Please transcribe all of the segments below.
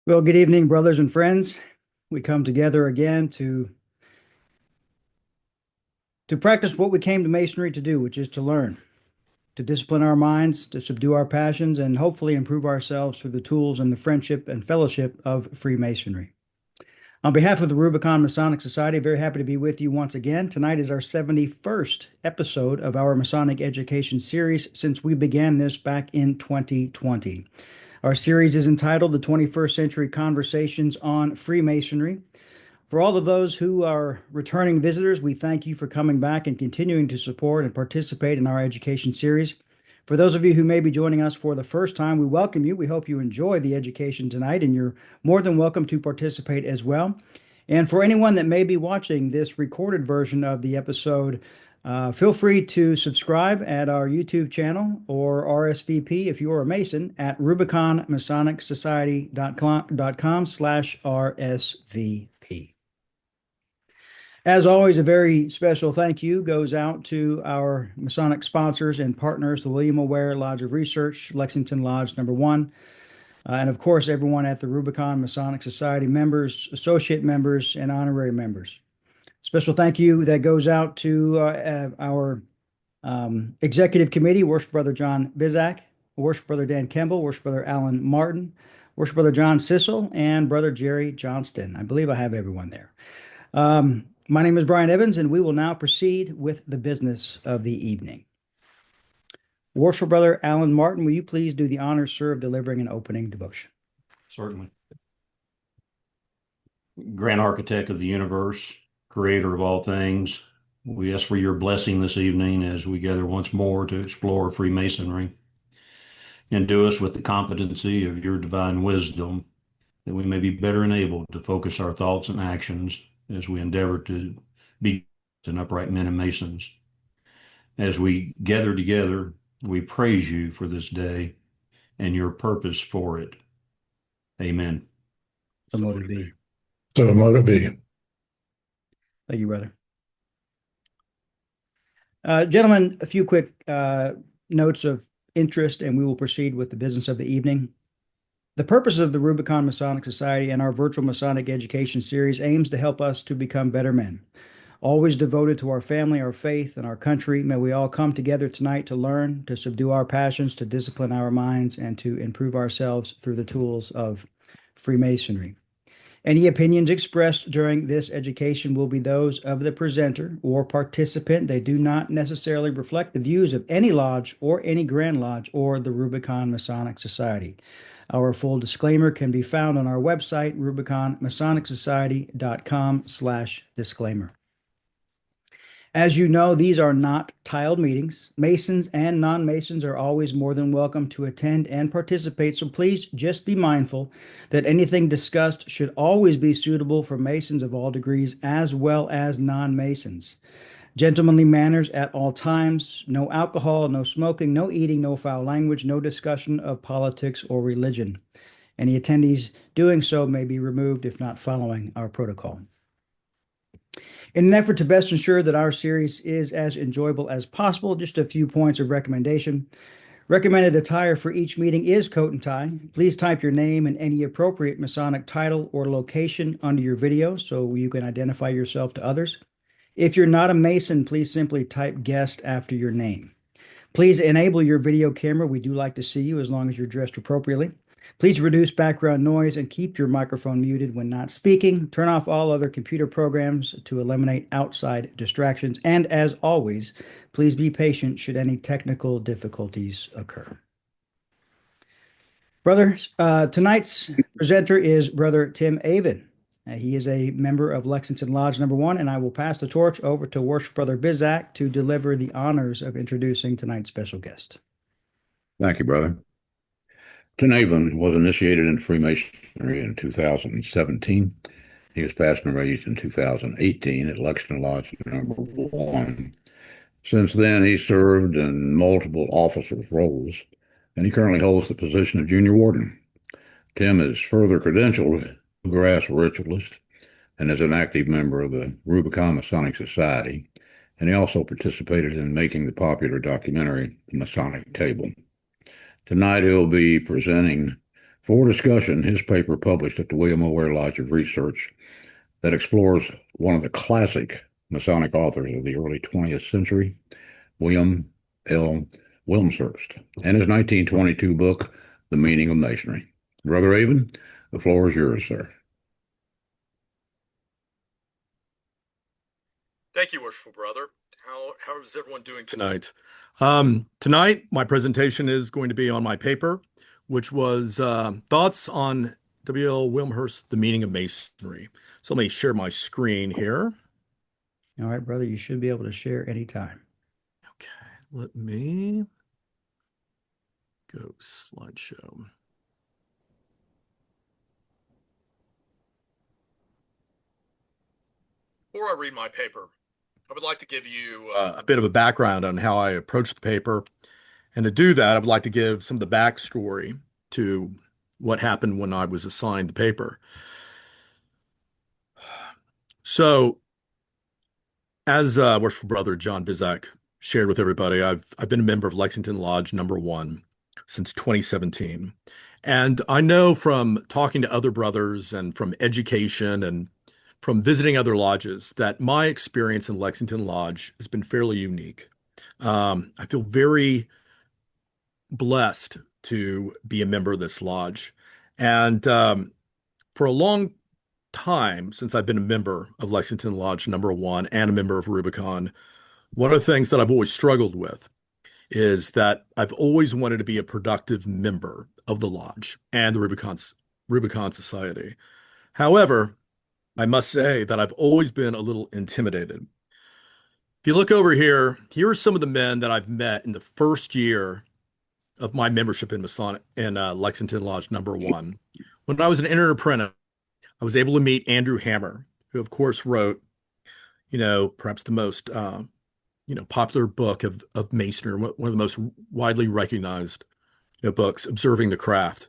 Well, good evening, brothers and friends. We come together again to practice what we came to Masonry to do, which is to learn, to discipline our minds, to subdue our passions, and hopefully improve ourselves through the tools and the friendship and fellowship of Freemasonry. On behalf of the Rubicon Masonic Society, very happy to be with you once again. Tonight is our 71st episode of our Masonic Education series since we began this back in 2020. Our series is entitled The 21st Century Conversations on Freemasonry. For all of those who are returning visitors, we thank you for coming back and continuing to support and participate in our education series. For those of you who may be joining us for the first time, we welcome you. We hope you enjoy the education tonight, and you're more than welcome to participate as well. And for anyone that may be watching this recorded version of the episode, feel free to subscribe at our YouTube channel or RSVP if you are a Mason at rubiconmasonecsociety.com/RSVP. As always, a very special thank you goes out to our Masonic sponsors and partners, the Ware Lodge of Research, Lexington Lodge No. And of course, everyone at the Rubicon Masonic Society, members, associate members, and honorary members. Special thank you that goes out to our executive committee, Worship Brother John Bizak, Worship Brother Dan Kemble, Worship Brother Alan Martin, Worship Brother John Sissel, and Brother Jerry Johnston. I believe I have everyone there. My name is Brian Evans, and we will now proceed with the business of the evening. Worship Brother Alan Martin, will you please do the honors, sir, of delivering an opening devotion? Certainly. Grand Architect of the universe, creator of all things, we ask for your blessing this evening as we gather once more to explore Freemasonry. Endue us with the competency of your divine wisdom, that we may be better enabled to focus our thoughts and actions as we endeavor to be an upright men and Masons. As we gather together, we praise you for this day and your purpose for it. Amen. So mote be. So mote be. Thank you, brother. Gentlemen, a few quick notes of interest, and we will proceed with the business of the evening. The purpose of the Rubicon Masonic Society and our Virtual Masonic Education series aims to help us to become better men. Always devoted to our family, our faith, and our country, may we all come together tonight to learn, to subdue our passions, to discipline our minds, and to improve ourselves through the tools of Freemasonry. Any opinions expressed during this education will be those of the presenter or participant. They do not necessarily reflect the views of any lodge or any Grand Lodge or the Rubicon Masonic Society. Our full disclaimer can be found on our website, rubiconmasonicsociety.com/disclaimer. As you know, these are not tiled meetings. Masons and non-Masons are always more than welcome to attend and participate, so please just be mindful that anything discussed should always be suitable for Masons of all degrees as well as non-Masons. Gentlemanly manners at all times, no alcohol, no smoking, no eating, no foul language, no discussion of politics or religion. Any attendees doing so may be removed if not following our protocol. In an effort to best ensure that our series is as enjoyable as possible, just a few points of recommendation. Recommended attire for each meeting is coat and tie. Please type your name and any appropriate Masonic title or location under your video so you can identify yourself to others. If you're not a Mason, please simply type guest after your name. Please enable your video camera. We do like to see you as long as you're dressed appropriately. Please reduce background noise and keep your microphone muted when not speaking. Turn off all other computer programs to eliminate outside distractions. And as always, please be patient should any technical difficulties occur. Brothers, tonight's presenter is Brother Tim Aven. He is a member of Lexington Lodge No. 1, and I will pass the torch over to Worship Brother Bizak to deliver the honors of introducing tonight's special guest. Thank you, brother. Tim Aven was initiated in Freemasonry in 2017. He was passed and raised in 2018 at Lexington Lodge No. 1. Since then, he served in multiple officers' roles, and he currently holds the position of junior warden. Tim is further credentialed grass ritualist and is an active member of the Rubicon Masonic Society, and he also participated in making the popular documentary The Masonic Table. Tonight he'll be presenting For discussion, his paper published at the Ware Lodge of Research that explores one of the classic Masonic authors of the early 20th century, William L. Wilmshurst, and his 1922 book, The Meaning of Masonry. Brother Aven, the floor is yours, sir. Thank you, worshipful brother. How is everyone doing tonight? Tonight, my presentation is going to be on my paper, which was thoughts on W.L. Wilmshurst, The Meaning of Masonry. So let me share my screen here. All right, brother, you should be able to share anytime. Okay, let me go slideshow. Before I read my paper, I would like to give you a bit of a background on how I approached the paper. And to do that, I would like to give some of the backstory to what happened when I was assigned the paper. So, as worshipful brother John Bizak shared with everybody, I've been a member of Lexington Lodge No. 1 since 2017. And I know from talking to other brothers and from education and from visiting other lodges that my experience in Lexington Lodge has been fairly unique. I feel very blessed to be a member of this lodge. And for a long time, since I've been a member of Lexington Lodge No. 1 and a member of Rubicon, one of the things that I've always struggled with is that I've always wanted to be a productive member of the lodge and the Rubicon Society. However, I must say that I've always been a little intimidated. If you look over here, here are some of the men that I've met in the first year of my membership in Lexington Lodge No. 1. When I was an entered apprentice, I was able to meet Andrew Hammer, who of course wrote, perhaps the most, popular book of Masonry, one of the most widely recognized books, Observing the Craft.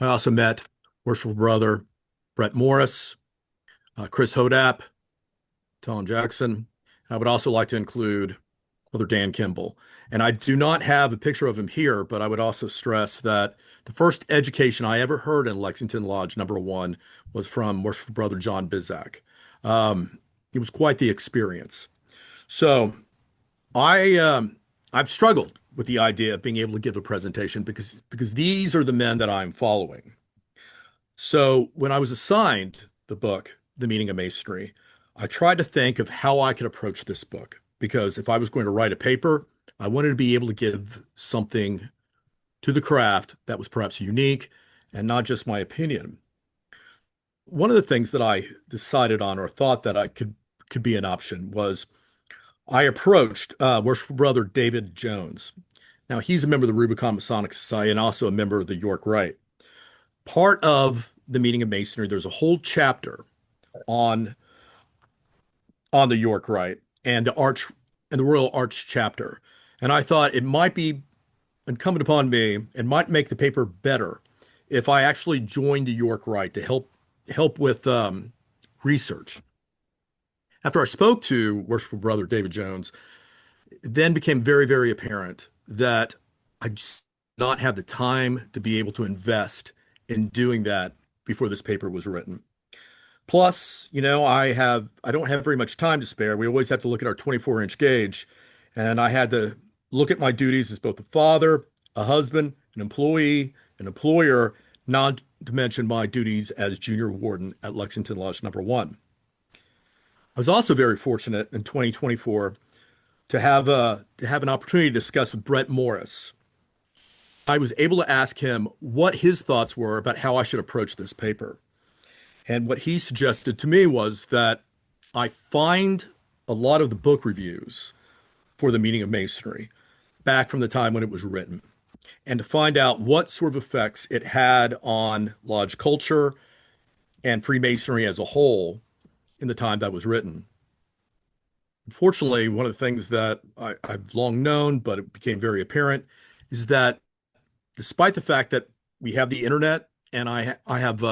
I also met worshipful brother Brett Morris, Chris Hodap, Tom Jackson. I would also like to include Brother Dan Kimball. And I do not have a picture of him here, but I would also stress that the first education I ever heard in Lexington Lodge No. 1 was from worshipful brother John Bizak. It was quite the experience. So I've struggled with the idea of being able to give a presentation because these are the men that I'm following. So when I was assigned the book, The Meaning of Masonry, I tried to think of how I could approach this book, because if I was going to write a paper, I wanted to be able to give something to the craft that was perhaps unique and not just my opinion. One of the things that I decided on or thought that I could be an option was I approached worshipful brother David Jones. Now, he's a member of the Rubicon Masonic Society and also a member of the York Rite. Part of the Meaning of Masonry, there's a whole chapter on the York Rite and the Royal Arch chapter. And I thought it might be incumbent upon me and might make the paper better if I actually joined the York Rite to help with research. After I spoke to worshipful brother David Jones, it then became very, very apparent that I just did not have the time to be able to invest in doing that before this paper was written. Plus, I don't have very much time to spare. We always have to look at our 24-inch gauge, and I had to look at my duties as both a father, a husband, an employee, an employer, not to mention my duties as junior warden at Lexington Lodge No. 1. I was also very fortunate in 2024 to have an opportunity to discuss with Brett Morris. I was able to ask him what his thoughts were about how I should approach this paper. And what he suggested to me was that I find a lot of the book reviews for The Meaning of Masonry back from the time when it was written, and to find out what sort of effects it had on lodge culture and Freemasonry as a whole in the time that was written. Unfortunately, one of the things that I've long known, but it became very apparent, is that despite the fact that we have the internet and I have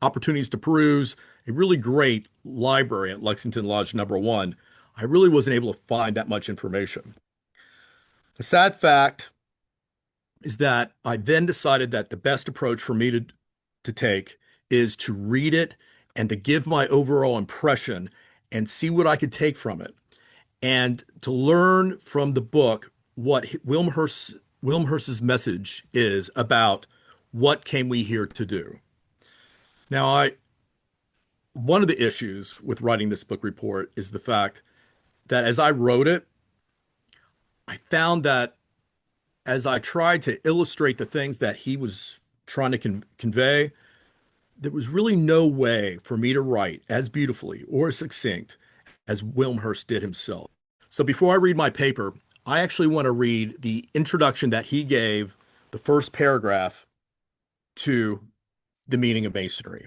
opportunities to peruse a really great library at Lexington Lodge No. 1, I really wasn't able to find that much information. The sad fact is that I then decided that the best approach for me to take is to read it and to give my overall impression and see what I could take from it, and to learn from the book what Wilmshurst's message is about what came we here to do. Now, one of the issues with writing this book report is the fact that as I wrote it, I found that as I tried to illustrate the things that he was trying to convey, there was really no way for me to write as beautifully or succinct as Wilmshurst did himself. So before I read my paper, I actually want to read the introduction that he gave, the first paragraph to The Meaning of Masonry.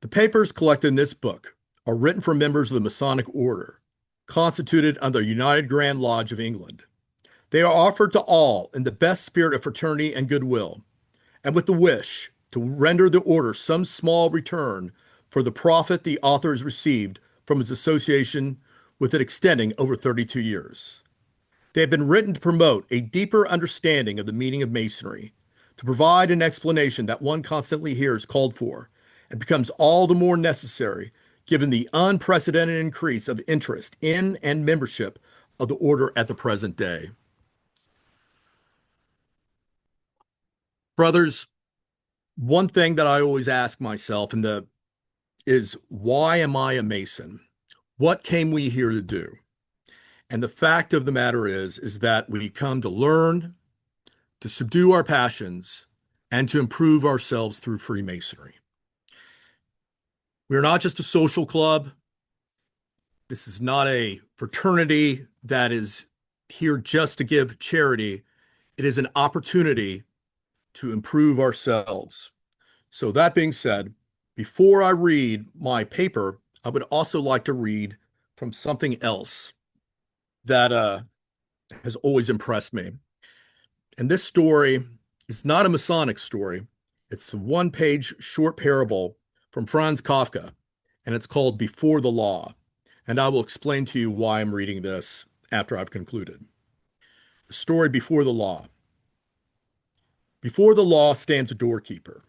The papers collected in this book are written for members of the Masonic Order, constituted under the United Grand Lodge of England. They are offered to all in the best spirit of fraternity and goodwill, and with the wish to render the order some small return for the profit the author has received from his association with it extending over 32 years. They have been written to promote a deeper understanding of the meaning of Masonry, to provide an explanation that one constantly hears called for, and becomes all the more necessary given the unprecedented increase of interest in and membership of the order at the present day. Brothers, one thing that I always ask myself is why am I a Mason? What came we here to do? And the fact of the matter is that we come to learn, to subdue our passions, and to improve ourselves through Freemasonry. We're not just a social club. This is not a fraternity that is here just to give charity. It is an opportunity to improve ourselves. So that being said, before I read my paper, I would also like to read from something else that has always impressed me. And this story is not a Masonic story. It's a one-page short parable from Franz Kafka, and it's called Before the Law. And I will explain to you why I'm reading this after I've concluded. The story Before the Law. Before the law stands a doorkeeper.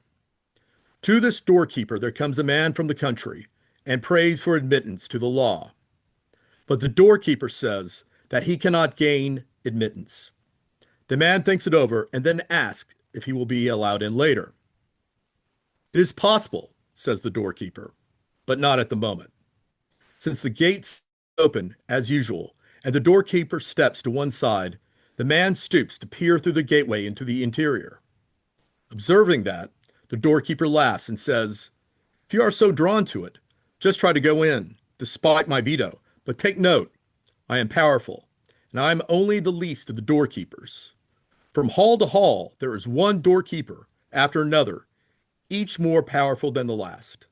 To this doorkeeper there comes a man from the country and prays for admittance to the law. But the doorkeeper says that he cannot gain admittance. The man thinks it over and then asks if he will be allowed in later. It is possible, says the doorkeeper, but not at the moment. Since the gates open as usual and the doorkeeper steps to one side, the man stoops to peer through the gateway into the interior. Observing that, the doorkeeper laughs and says, "If you are so drawn to it, just try to go in, despite my veto. But take note, I am powerful, and I am only the least of the doorkeepers. From hall to hall, there is one doorkeeper after another, each more powerful than the last.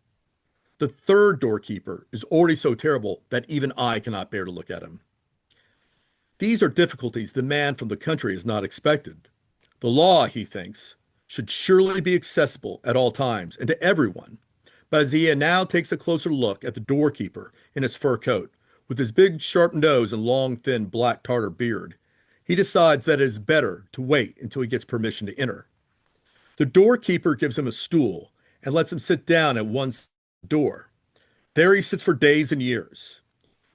The third doorkeeper is already so terrible that even I cannot bear to look at him." These are difficulties the man from the country has not expected. The law, he thinks, should surely be accessible at all times and to everyone. But as he now takes a closer look at the doorkeeper in his fur coat, with his big sharp nose and long thin black tartar beard, he decides that it is better to wait until he gets permission to enter. The doorkeeper gives him a stool and lets him sit down at one side of the door. There he sits for days and years.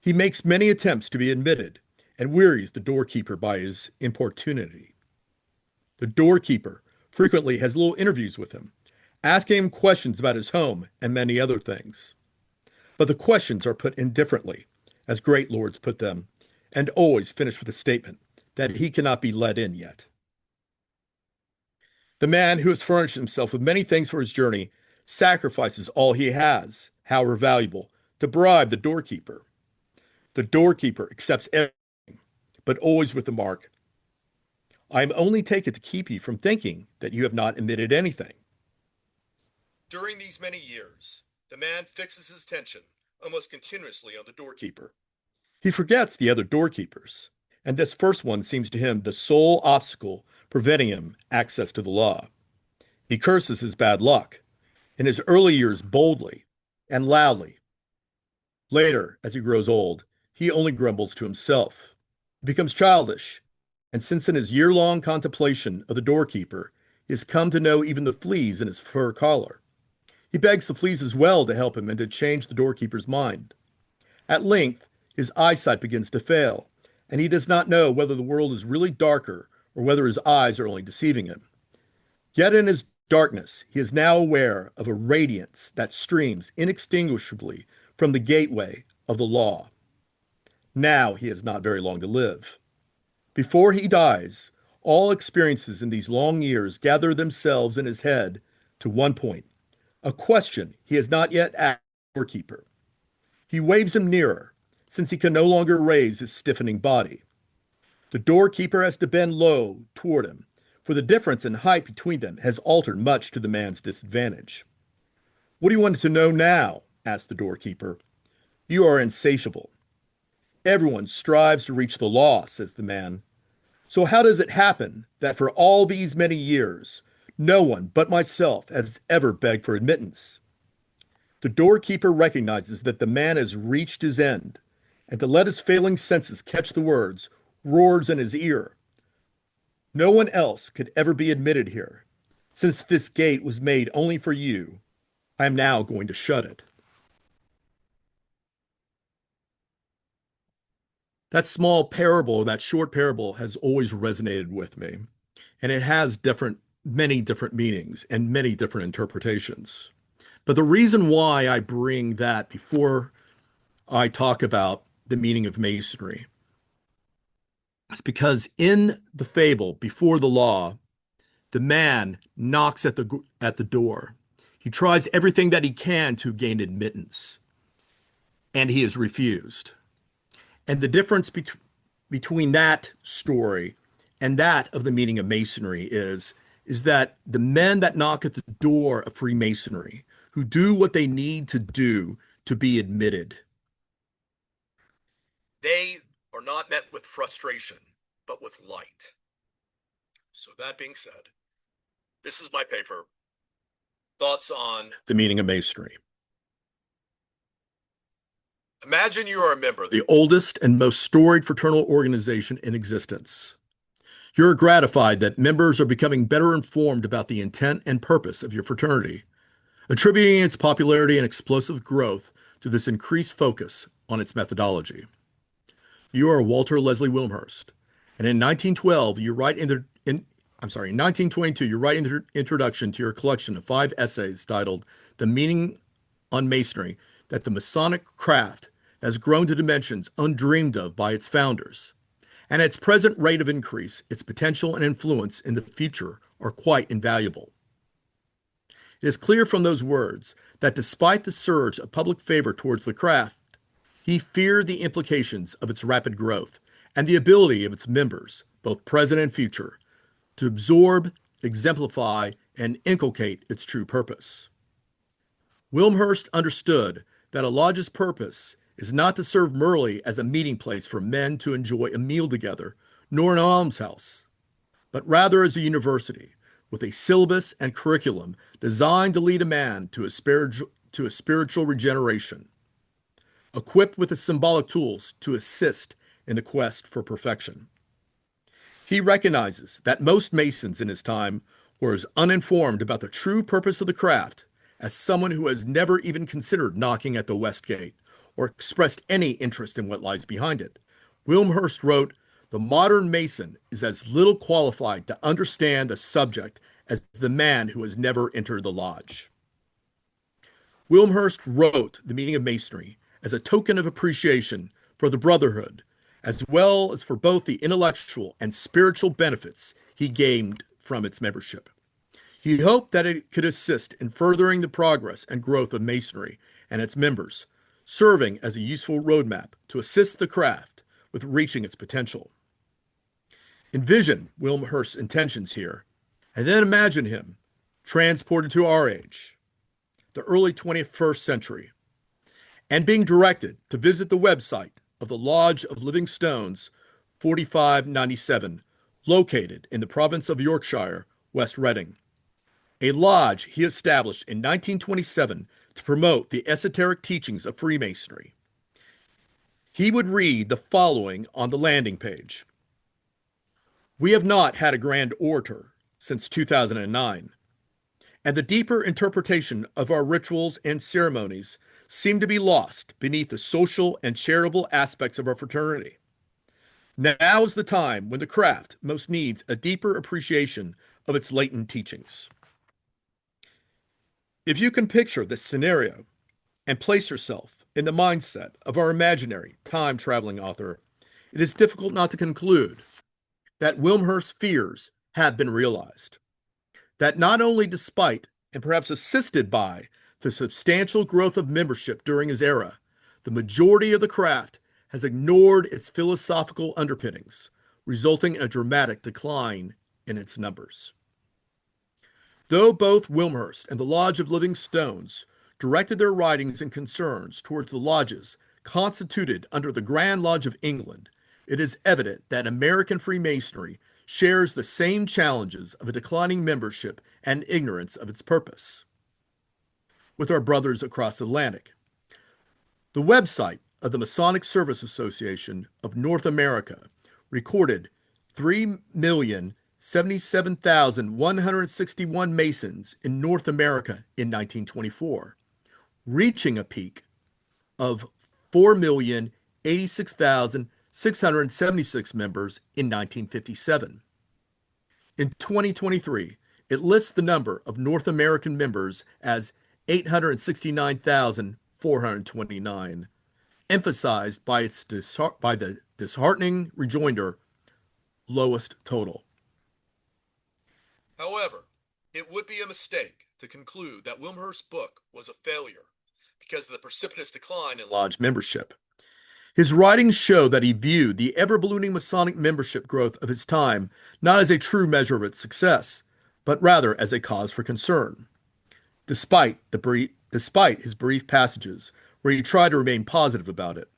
He makes many attempts to be admitted and wearies the doorkeeper by his importunity. The doorkeeper frequently has little interviews with him, asking him questions about his home and many other things. But the questions are put indifferently, as great lords put them, and always finish with a statement that he cannot be let in yet. The man who has furnished himself with many things for his journey sacrifices all he has, however valuable, to bribe the doorkeeper. The doorkeeper accepts everything, but always with the mark, "I am only taken to keep you from thinking that you have not admitted anything." During these many years, the man fixes his attention almost continuously on the doorkeeper. He forgets the other doorkeepers, and this first one seems to him the sole obstacle preventing him access to the law. He curses his bad luck, in his early years boldly and loudly. Later, as he grows old, he only grumbles to himself. He becomes childish And since in his year-long contemplation of the doorkeeper, he has come to know even the fleas in his fur collar, he begs the fleas as well to help him and to change the doorkeeper's mind. At length, his eyesight begins to fail, and he does not know whether the world is really darker or whether his eyes are only deceiving him. Yet in his darkness, he is now aware of a radiance that streams inextinguishably from the gateway of the law. Now he has not very long to live. Before he dies, all experiences in these long years gather themselves in his head to one point, a question he has not yet asked the doorkeeper. He waves him nearer, since he can no longer raise his stiffening body. The doorkeeper has to bend low toward him, for the difference in height between them has altered much to the man's disadvantage. "What do you want to know now?" asked the doorkeeper. "You are insatiable." "Everyone strives to reach the law," says the man. "So how does it happen that for all these many years, no one but myself has ever begged for admittance?" The doorkeeper recognizes that the man has reached his end, and to let his failing senses catch the words, roars in his ear. "No one else could ever be admitted here. Since this gate was made only for you, I am now going to shut it." That small parable, that short parable, has always resonated with me, and it has many different meanings and many different interpretations. But the reason why I bring that before I talk about the meaning of Masonry is because in the fable, before the law, the man knocks at the door. He tries everything that he can to gain admittance, and he is refused. And the difference between that story and that of the meaning of Masonry is that the men that knock at the door of Freemasonry, who do what they need to do to be admitted, they are not met with frustration, but with light. So that being said, this is my paper, Thoughts on the Meaning of Masonry. Imagine you are a member of the oldest and most storied fraternal organization in existence. You're gratified that members are becoming better informed about the intent and purpose of your fraternity, attributing its popularity and explosive growth to this increased focus on its methodology. You are Walter Leslie Wilmshurst, and in 1922, you write in the introduction to your collection of 5 essays titled "The Meaning on Masonry" that the Masonic craft has grown to dimensions undreamed of by its founders, and its present rate of increase, its potential and influence in the future are quite invaluable. It is clear from those words that despite the surge of public favor towards the craft, he feared the implications of its rapid growth and the ability of its members, both present and future, to absorb, exemplify, and inculcate its true purpose. Wilmshurst understood that a lodge's purpose is not to serve merely as a meeting place for men to enjoy a meal together, nor an almshouse, but rather as a university with a syllabus and curriculum designed to lead a man to a spiritual regeneration, equipped with the symbolic tools to assist in the quest for perfection. He recognizes that most Masons in his time were as uninformed about the true purpose of the craft as someone who has never even considered knocking at the West Gate or expressed any interest in what lies behind it. Wilmshurst wrote, "The modern Mason is as little qualified to understand the subject as the man who has never entered the lodge." Wilmshurst wrote The Meaning of Masonry as a token of appreciation for the brotherhood, as well as for both the intellectual and spiritual benefits he gained from its membership. He hoped that it could assist in furthering the progress and growth of Masonry and its members, serving as a useful roadmap to assist the craft with reaching its potential. Envision Wilmshurst's intentions here, and then imagine him transported to our age, the early 21st century, and being directed to visit the website of the Lodge of Living Stones, 4597, located in the province of Yorkshire, West Reading, a lodge he established in 1927 to promote the esoteric teachings of Freemasonry. He would read the following on the landing page. We have not had a grand orator since 2009, and the deeper interpretation of our rituals and ceremonies seem to be lost beneath the social and charitable aspects of our fraternity. Now is the time when the craft most needs a deeper appreciation of its latent teachings. If you can picture this scenario and place yourself in the mindset of our imaginary time-traveling author, it is difficult not to conclude that Wilmshurst's fears have been realized. That not only despite and perhaps assisted by the substantial growth of membership during his era, the majority of the craft has ignored its philosophical underpinnings, resulting in a dramatic decline in its numbers. Though both Wilmshurst and the Lodge of Living Stones directed their writings and concerns towards the lodges constituted under the Grand Lodge of England, it is evident that American Freemasonry shares the same challenges of a declining membership and ignorance of its purpose with our brothers across the Atlantic. The website of the Masonic Service Association of North America recorded 3,077,161 Masons in North America in 1924, reaching a peak of 4,086,676 members in 1957. In 2023, it lists the number of North American members as 869,429, emphasized by the disheartening rejoinder, lowest total. However, it would be a mistake to conclude that Wilmshurst's book was a failure because of the precipitous decline in lodge membership. His writings show that he viewed the ever-ballooning Masonic membership growth of his time not as a true measure of its success, but rather as a cause for concern. Despite his brief passages where he tried to remain positive about it,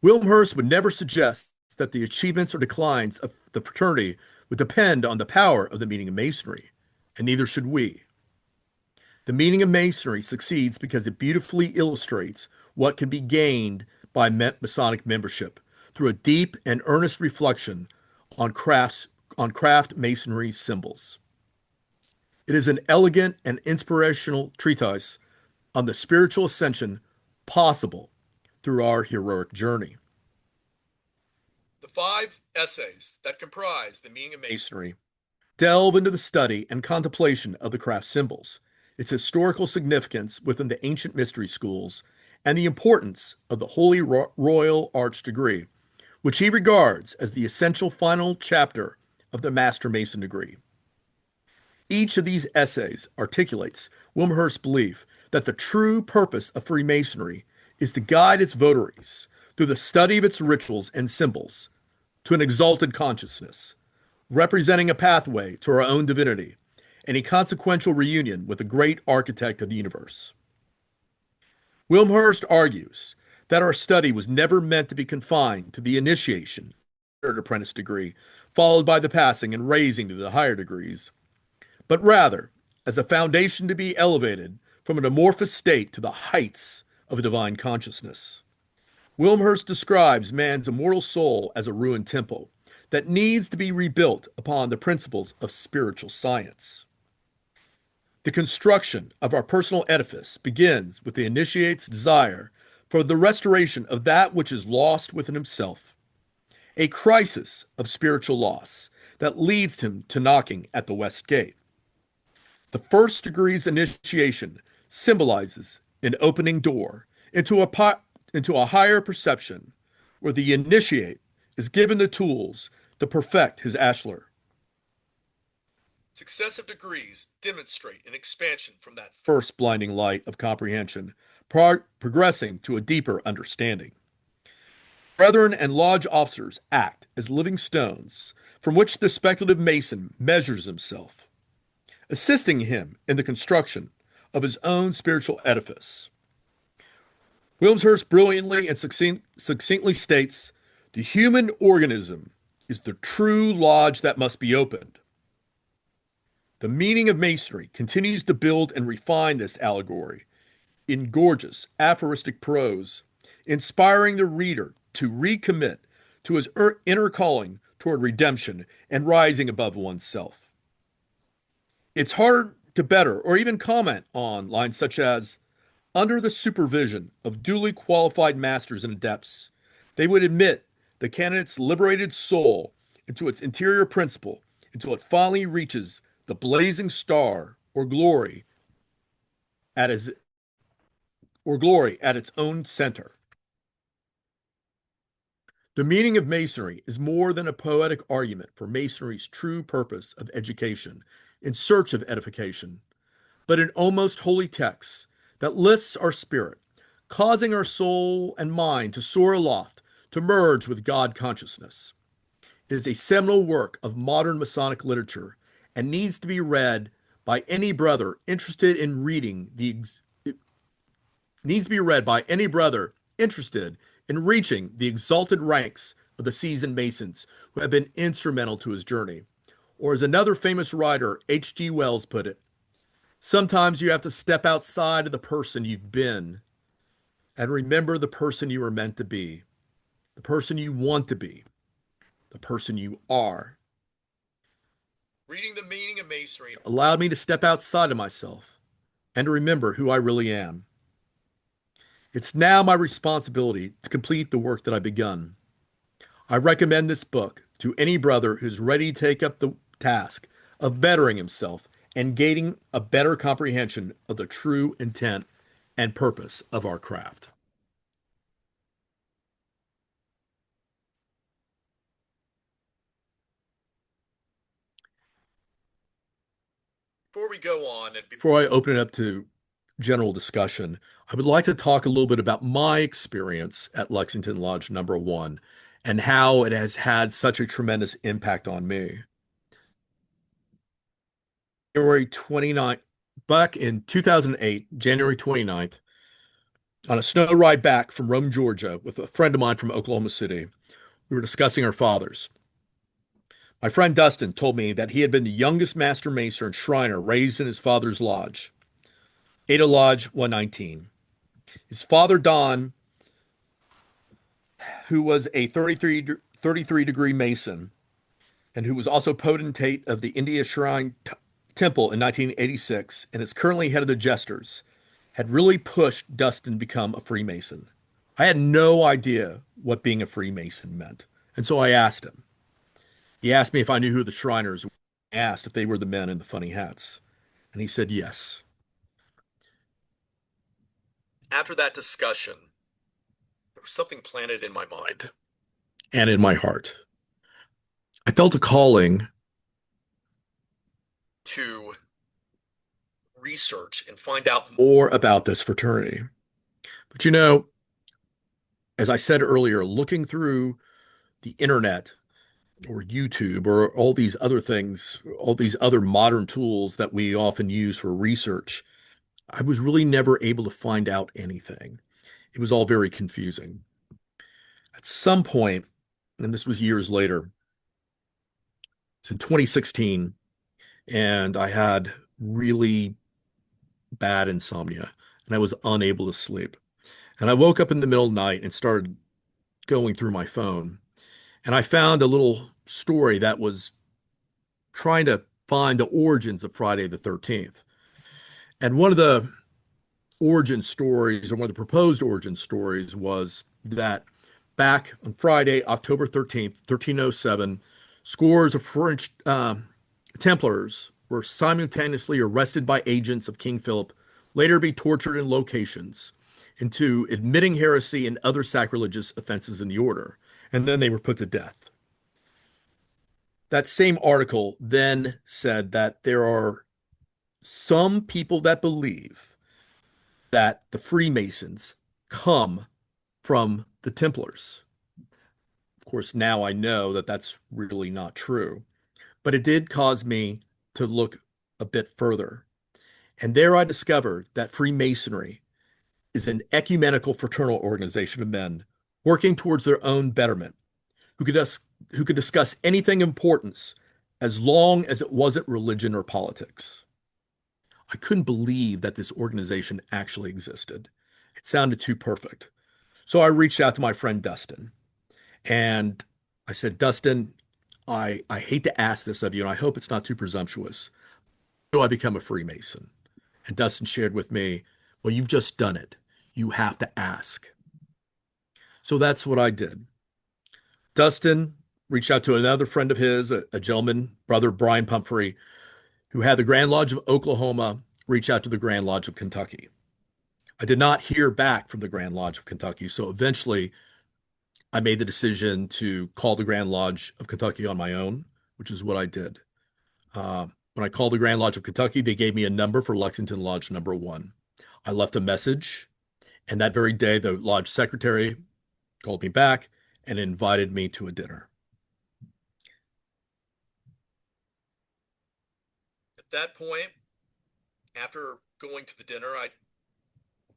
Wilmshurst would never suggest that the achievements or declines of the fraternity would depend on the power of the meaning of Masonry, and neither should we. The meaning of Masonry succeeds because it beautifully illustrates what can be gained by Masonic membership through a deep and earnest reflection on craft Masonry symbols. It is an elegant and inspirational treatise on the spiritual ascension possible through our heroic journey. The 5 essays that comprise the meaning of Masonry delve into the study and contemplation of the craft symbols, its historical significance within the ancient mystery schools, and the importance of the Holy Royal Arch degree, which he regards as the essential final chapter of the Master Mason degree. Each of these essays articulates Wilmshurst's belief that the true purpose of Freemasonry is to guide its votaries through the study of its rituals and symbols to an exalted consciousness, representing a pathway to our own divinity and a consequential reunion with the great architect of the universe. Wilmshurst argues that our study was never meant to be confined to the initiation or apprentice degree, followed by the passing and raising to the higher degrees, but rather as a foundation to be elevated from an amorphous state to the heights of a divine consciousness. Wilmshurst describes man's immortal soul as a ruined temple that needs to be rebuilt upon the principles of spiritual science. The construction of our personal edifice begins with the initiate's desire for the restoration of that which is lost within himself, a crisis of spiritual loss that leads him to knocking at the west gate. The first degree's initiation symbolizes an opening door into a higher perception where the initiate is given the tools to perfect his ashlar. Successive degrees demonstrate an expansion from that first blinding light of comprehension, progressing to a deeper understanding. Brethren and lodge officers act as living stones from which the speculative Mason measures himself, assisting him in the construction of his own spiritual edifice. Wilmshurst brilliantly and succinctly states, the human organism is the true lodge that must be opened. The meaning of Masonry continues to build and refine this allegory in gorgeous aphoristic prose, inspiring the reader to recommit to his inner calling toward redemption and rising above oneself. It's hard to better or even comment on lines such as, under the supervision of duly qualified masters and adepts, they would admit the candidate's liberated soul into its interior principle until it finally reaches the blazing star or glory at its own center. The meaning of Masonry is more than a poetic argument for Masonry's true purpose of education in search of edification, but an almost holy text that lifts our spirit, causing our soul and mind to soar aloft, to merge with God consciousness. It is a seminal work of modern Masonic literature and needs to be read by any brother interested in reading reaching the exalted ranks of the seasoned Masons who have been instrumental to his journey. Or as another famous writer, H.G. Wells, put it, sometimes you have to step outside of the person you've been and remember the person you were meant to be, the person you want to be, the person you are. Reading The Meaning of Masonry allowed me to step outside of myself and to remember who I really am. It's now my responsibility to complete the work that I've begun. I recommend this book to any brother who's ready to take up the task of bettering himself and gaining a better comprehension of the true intent and purpose of our craft. Before we go on, and before I open it up to general discussion, I would like to talk a little bit about my experience at Lexington Lodge No. 1 and how it has had such a tremendous impact on me. January 29th, back in 2008, January 29th, on a snow ride back from Rome, Georgia, with a friend of mine from Oklahoma City, we were discussing our fathers. My friend Dustin told me that he had been the youngest master mason and Shriner raised in his father's lodge, Ada Lodge 119. His father, Don, who was a 33-degree Mason and who was also potentate of the India Shrine Temple in 1986 and is currently head of the Jesters, had really pushed Dustin to become a Freemason. I had no idea what being a Freemason meant, and so I asked him. He asked me if I knew who the Shriners were. I asked if they were the men in the funny hats, and he said yes. After that discussion, there was something planted in my mind and in my heart. I felt a calling to research and find out more about this fraternity. But you know, as I said earlier, looking through the internet or YouTube or all these other things, all these other modern tools that we often use for research, I was really never able to find out anything. It was all very confusing. At some point, and this was years later, it's in 2016, and I had really bad insomnia, and I was unable to sleep. And I woke up in the middle of the night and started going through my phone, and I found a little story that was trying to find the origins of Friday the 13th. And one of the origin stories, or one of the proposed origin stories, was that back on Friday, October 13th, 1307, scores of French Templars were simultaneously arrested by agents of King Philip, later be tortured in locations, into admitting heresy and other sacrilegious offenses in the order, and then they were put to death. That same article then said that there are some people that believe that the Freemasons come from the Templars. Of course, now I know that that's really not true, but it did cause me to look a bit further. And there I discovered that Freemasonry is an ecumenical fraternal organization of men working towards their own betterment, who could discuss anything of importance as long as it wasn't religion or politics. I couldn't believe that this organization actually existed. It sounded too perfect. So I reached out to my friend Dustin, and I said, Dustin, I hate to ask this of you, and I hope it's not too presumptuous. How do I become a Freemason? And Dustin shared with me, well, you've just done it. You have to ask. So that's what I did. Dustin reached out to another friend of his, a gentleman, Brother Brian Pumphrey, who had the Grand Lodge of Oklahoma reach out to the Grand Lodge of Kentucky. I did not hear back from the Grand Lodge of Kentucky, so eventually I made the decision to call the Grand Lodge of Kentucky on my own, which is what I did. When I called the Grand Lodge of Kentucky, they gave me a number for Lexington Lodge No. I left a message, and that very day, the lodge secretary called me back and invited me to a dinner. At that point, after going to the dinner, I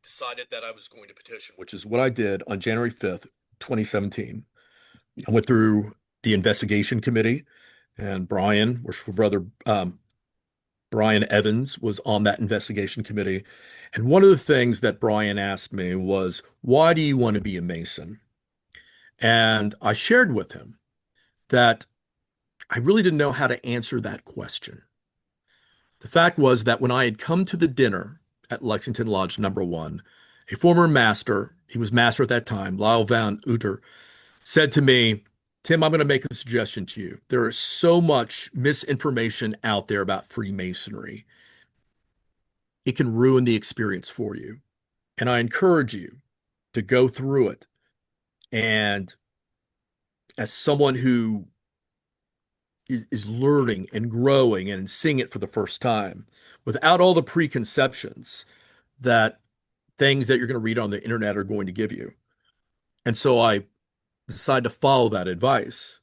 decided that I was going to petition, which is what I did on January 5th, 2017. I went through the investigation committee, and Brian, worshipful brother Brian Evans, was on that investigation committee. And one of the things that Brian asked me was, why do you want to be a Mason? And I shared with him that I really didn't know how to answer that question. The fact was that when I had come to the dinner at Lexington Lodge No. A former master, he was master at that time, Lyle Van Uter, said to me, Tim, I'm going to make a suggestion to you. There is so much misinformation out there about Freemasonry. It can ruin the experience for you. And I encourage you to go through it. And as someone who is learning and growing and seeing it for the first time, without all the preconceptions that things that you're going to read on the internet are going to give you. And so I decided to follow that advice.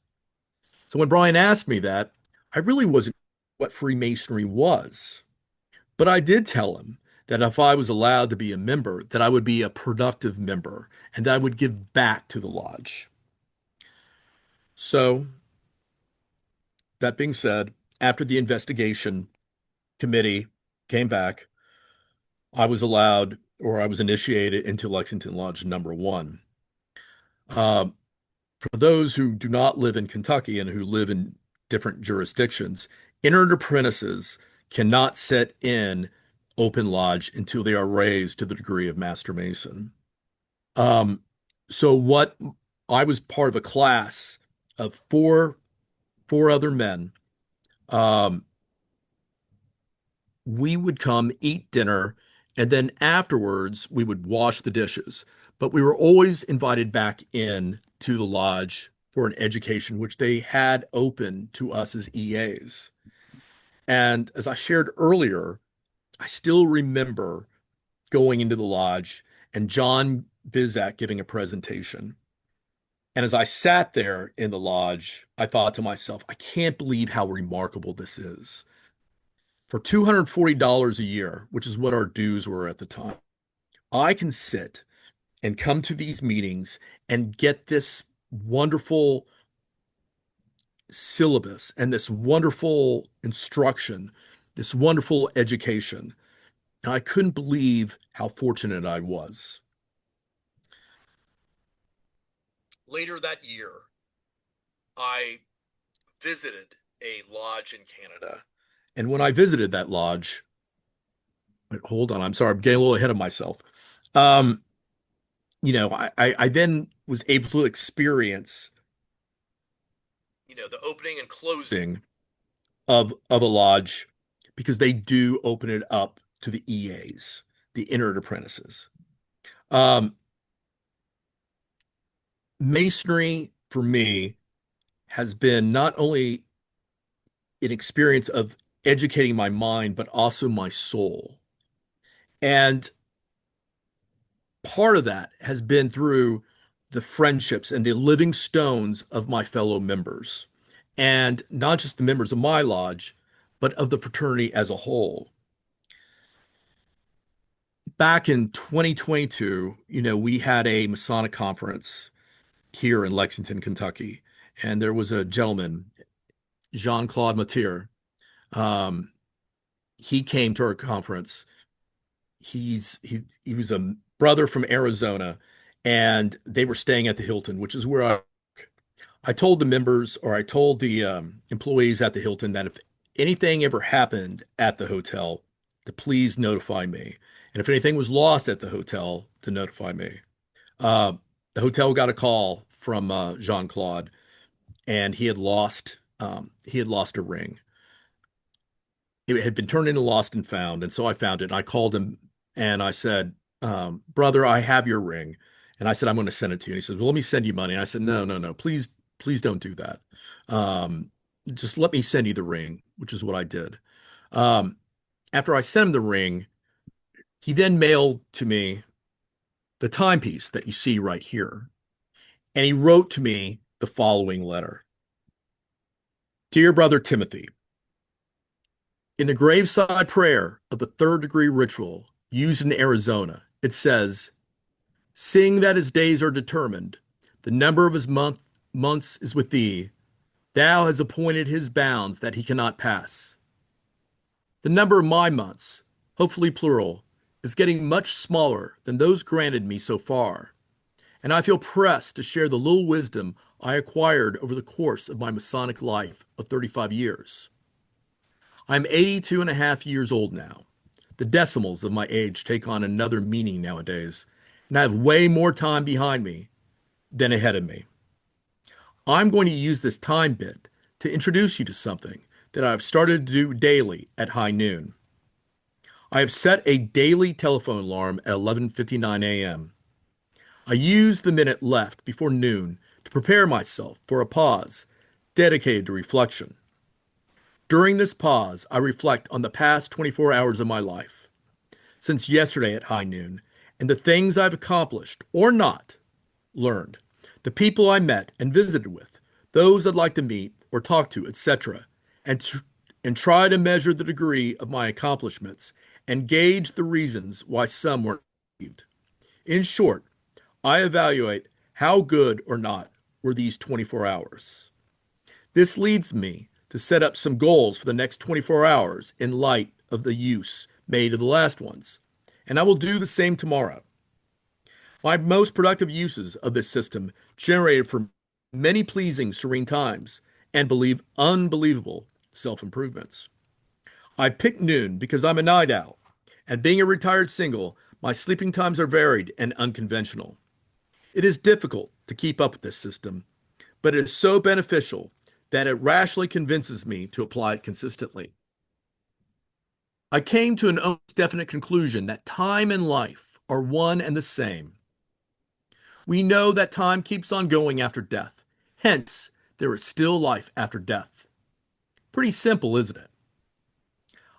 So when Brian asked me that, I really wasn't sure what Freemasonry was. But I did tell him that if I was allowed to be a member, that I would be a productive member and that I would give back to the lodge. So that being said, after the investigation committee came back, I was allowed, or I was initiated into Lexington Lodge No. For those who do not live in Kentucky and who live in different jurisdictions, entered apprentices cannot sit in open lodge until they are raised to the degree of Master Mason. Um, so what I was part of a class of four other men. We would come eat dinner, and then afterwards we would wash the dishes. But we were always invited back in to the lodge for an education, which they had open to us as EAs. And as I shared earlier, I still remember going into the lodge and John Bizak giving a presentation. And as I sat there in the lodge, I thought to myself, I can't believe how remarkable this is. For $240 a year, which is what our dues were at the time, I can sit and come to these meetings and get this wonderful syllabus and this wonderful instruction, this wonderful education. And I couldn't believe how fortunate I was. Later that year, I visited a lodge in Canada. And when I visited that lodge, hold on, I'm sorry, I'm getting a little ahead of myself. Um, I then was able to experience, the opening and closing of a lodge because they do open it up to the EAs, the entered apprentices. Masonry for me has been not only an experience of educating my mind, but also my soul. And part of that has been through the friendships and the living stones of my fellow members. And not just the members of my lodge, but of the fraternity as a whole. Back in 2022, we had a Masonic conference here in Lexington, Kentucky. And there was a gentleman, Jean-Claude Matier. He came to our conference. He was a brother from Arizona, and they were staying at the Hilton, which is where I told the members, or I told the employees at the Hilton, that if anything ever happened at the hotel, to please notify me. And if anything was lost at the hotel, to notify me. Uh, the hotel got a call from Jean-Claude, and he had lost a ring. It had been turned into lost and found, and so I found it. And I called him and I said, "Brother, I have your ring." And I said, "I'm going to send it to you." And he said, "Well, let me send you money." And I said, "No, no, no, please, please don't do that. Um, just let me send you the ring," which is what I did. Um, After I sent him the ring, he then mailed to me the timepiece that you see right here. And he wrote to me the following letter. Dear Brother Timothy, in the graveside prayer of the third degree ritual used in Arizona, it says, seeing that his days are determined, the number of his months is with thee. Thou hast appointed his bounds that he cannot pass. The number of my months, hopefully plural, is getting much smaller than those granted me so far, and I feel pressed to share the little wisdom I acquired over the course of my Masonic life of 35 years. I'm 82 and a half years old now. The decimals of my age take on another meaning nowadays, and I have way more time behind me than ahead of me. I'm going to use this time bit to introduce you to something that I've started to do daily at high noon. I have set a daily telephone alarm at 11:59 a.m. I use the minute left before noon to prepare myself for a pause dedicated to reflection. During this pause, I reflect on the past 24 hours of my life, since yesterday at high noon, and the things I've accomplished or not learned, the people I met and visited with, those I'd like to meet or talk to, etc., and try to measure the degree of my accomplishments and gauge the reasons why some were achieved. In short, I evaluate how good or not were these 24 hours. This leads me to set up some goals for the next 24 hours in light of the use made of the last ones, and I will do the same tomorrow. My most productive uses of this system generated from many pleasing serene times and believe unbelievable self-improvements. I picked noon because I'm a night owl, and being a retired single, my sleeping times are varied and unconventional. It is difficult to keep up with this system, but it is so beneficial that it rationally convinces me to apply it consistently. I came to an almost definite conclusion that time and life are one and the same. We know that time keeps on going after death. Hence, there is still life after death. Pretty simple, isn't it?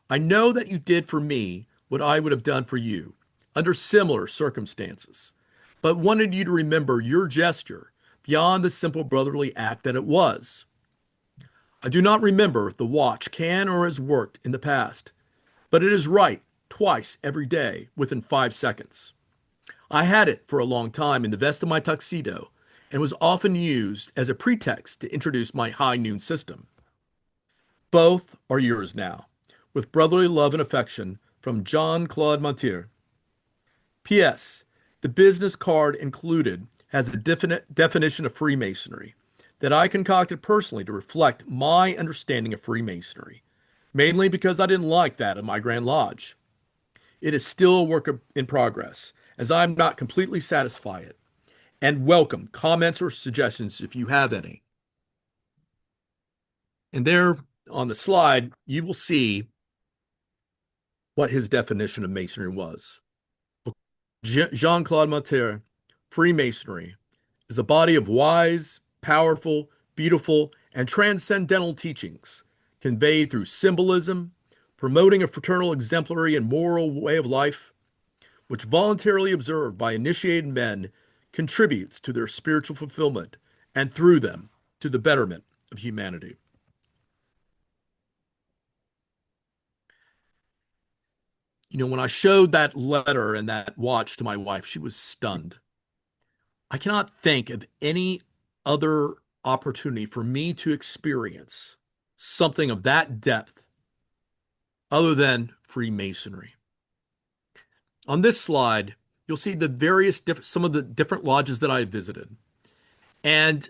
I know that you did for me what I would have done for you under similar circumstances, but wanted you to remember your gesture beyond the simple brotherly act that it was. I do not remember if the watch can or has worked in the past, but it is right twice every day within 5 seconds. I had it for a long time in the vest of my tuxedo and was often used as a pretext to introduce my high noon system. Both are yours now, with brotherly love and affection from Jean-Claude Montier. P.S. The business card included has a definite definition of Freemasonry that I concocted personally to reflect my understanding of Freemasonry, mainly because I didn't like that of my Grand Lodge. It is still a work in progress, as I'm not completely satisfied, and welcome comments or suggestions if you have any. And there on the slide, you will see what his definition of Masonry was. Jean-Claude Montier, Freemasonry is a body of wise, powerful, beautiful, and transcendental teachings conveyed through symbolism, promoting a fraternal, exemplary, and moral way of life, which voluntarily observed by initiated men contributes to their spiritual fulfillment and through them to the betterment of humanity. You know, when I showed that letter and that watch to my wife, she was stunned. I cannot think of any other opportunity for me to experience something of that depth other than Freemasonry. On this slide, you'll see the some of the different lodges that I visited. And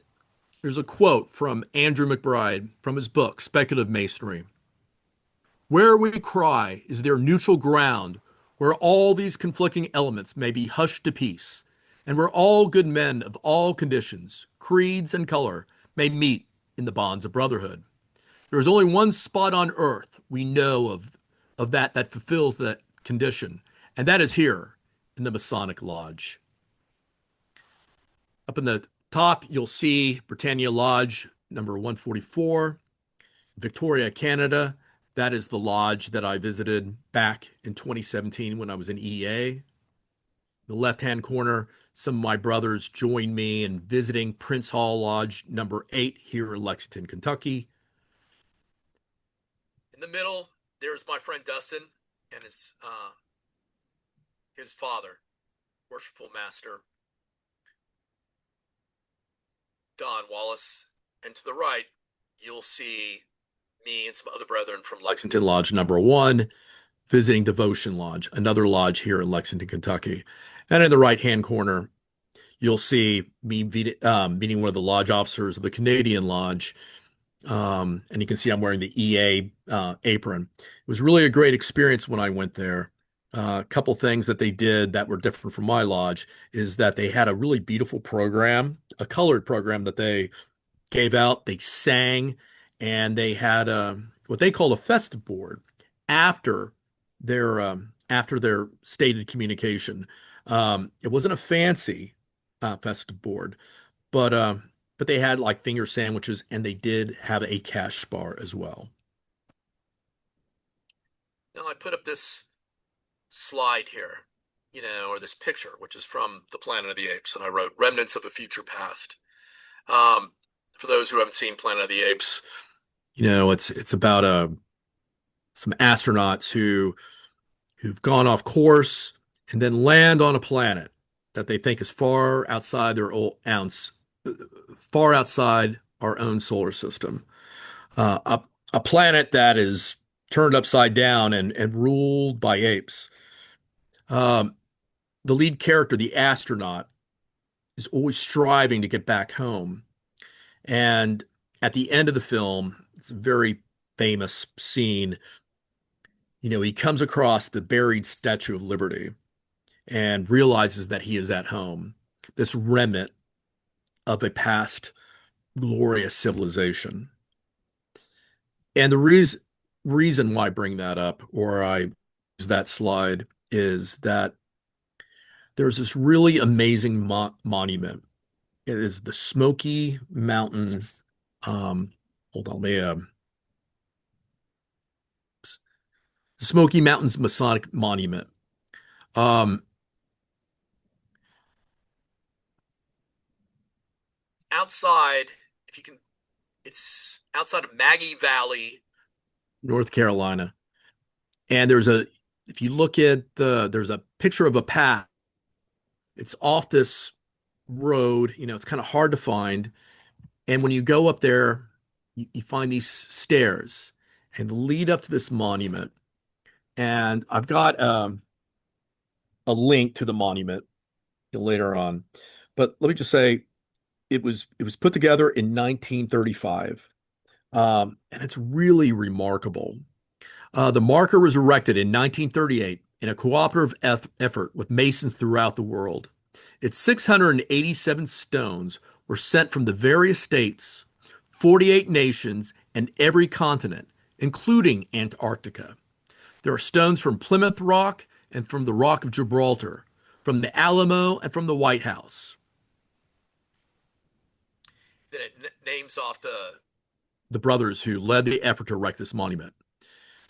there's a quote from Andrew McBride from his book, Speculative Masonry. Where we cry, is there neutral ground where all these conflicting elements may be hushed to peace, and where all good men of all conditions, creeds, and color may meet in the bonds of brotherhood. There is only one spot on earth we know of that fulfills that condition, and that is here in the Masonic Lodge. Up in the top, you'll see Britannia Lodge number 144, Victoria, Canada. That is the lodge that I visited back in 2017 when I was in EA. The left-hand corner, some of my brothers joined me in visiting Prince Hall Lodge number 8 here in Lexington, Kentucky. In the middle, there's my friend Dustin and his father, Worshipful Master Don Wallace. And to the right, you'll see me and some other brethren from Lexington Lodge number 1 visiting Devotion Lodge, another lodge here in Lexington, Kentucky. And in the right-hand corner, you'll see me meeting one of the lodge officers of the Canadian Lodge. And you can see I'm wearing the EA apron. It was really a great experience when I went there. A couple things that they did that were different from my lodge is that they had a really beautiful program, a colored program that they gave out. They sang, and they had what they call a festive board after their stated communication. It wasn't a fancy festive board, but they had like finger sandwiches, and they did have a cash bar as well. Now I put up this slide here, or this picture, which is from the Planet of the Apes, and I wrote "Remnants of a Future Past." For those who haven't seen Planet of the Apes, it's about some astronauts who've gone off course and then land on a planet that they think is far outside far outside our own solar system. A planet that is turned upside down and ruled by apes. The lead character, the astronaut, is always striving to get back home. And at the end of the film, it's a very famous scene. He comes across the buried Statue of Liberty and realizes that he is at home, this remnant of a past glorious civilization. And the reason why I bring that up, or I use that slide, is that there's this really amazing monument. It is the Smoky Mountain. Hold on, Smoky Mountains Masonic Monument. Outside, if you can, it's outside of Maggie Valley, North Carolina. And if you look at there's a picture of a path. It's off this road, it's kind of hard to find. And when you go up there, you find these stairs and lead up to this monument. And I've got a link to the monument later on. But let me just say, it was put together in 1935. And it's really remarkable. The marker was erected in 1938 in a cooperative effort with Masons throughout the world. Its 687 stones were sent from the various states, 48 nations, and every continent, including Antarctica. There are stones from Plymouth Rock and from the Rock of Gibraltar, from the Alamo and from the White House. Then it names off the brothers who led the effort to erect this monument.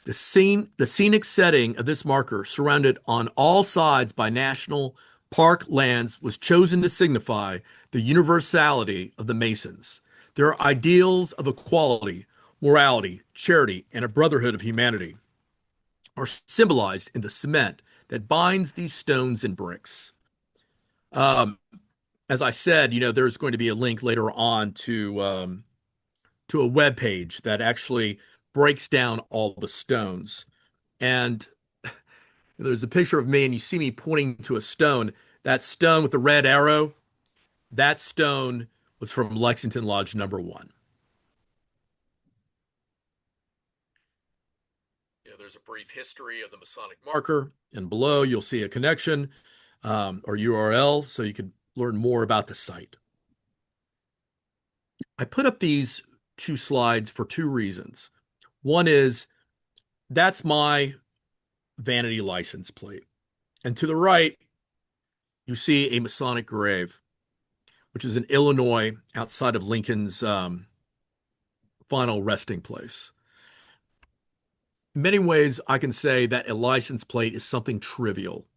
The scenic setting of this marker, surrounded on all sides by national park lands, was chosen to signify the universality of the Masons. Their ideals of equality, morality, charity, and a brotherhood of humanity are symbolized in the cement that binds these stones and bricks. As I said, there's going to be a link later on to a web page that actually breaks down all the stones. And there's a picture of me, and you see me pointing to a stone. That stone with the red arrow, that stone was from Lexington Lodge No. 1. There's a brief history of the Masonic marker, and below you'll see a connection or URL so you could learn more about the site. I put up these 2 slides for 2 reasons. One is that's my vanity license plate. And to the right, you see a Masonic grave, which is in Illinois outside of Lincoln's final resting place. In many ways, I can say that a license plate is something trivial.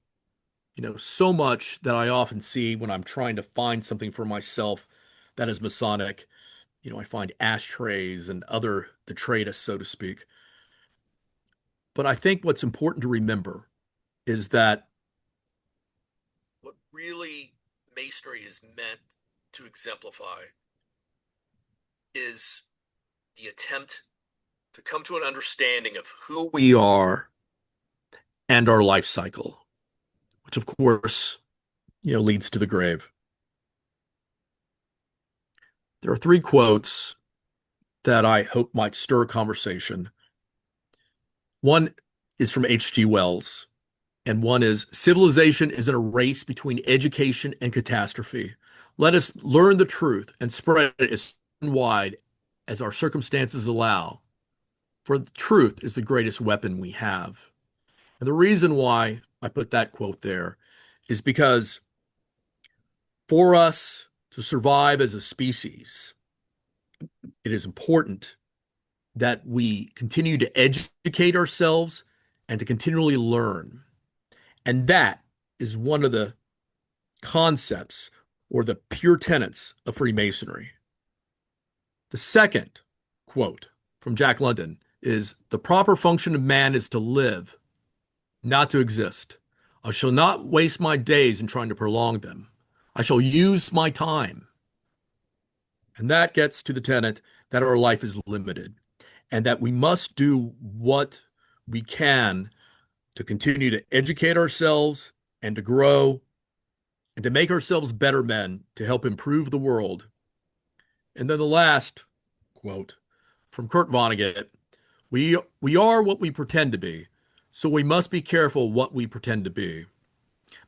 So much that I often see when I'm trying to find something for myself that is Masonic. I find ashtrays and other detritus, so to speak. But I think what's important to remember is that what really Masonry is meant to exemplify is the attempt to come to an understanding of who we are and our life cycle, which of course, leads to the grave. There are 3 quotes that I hope might stir a conversation. One is from H.G. Wells, and one is, civilization is in a race between education and catastrophe. Let us learn the truth and spread it as wide as our circumstances allow, for the truth is the greatest weapon we have. And the reason why I put that quote there is because for us to survive as a species, it is important that we continue to educate ourselves and to continually learn. And that is one of the concepts or the pure tenets of Freemasonry. The second quote from Jack London is, the proper function of man is to live, not to exist. I shall not waste my days in trying to prolong them. I shall use my time. And that gets to the tenet that our life is limited and that we must do what we can to continue to educate ourselves and to grow and to make ourselves better men to help improve the world. And then the last quote from Kurt Vonnegut, we are what we pretend to be, so we must be careful what we pretend to be.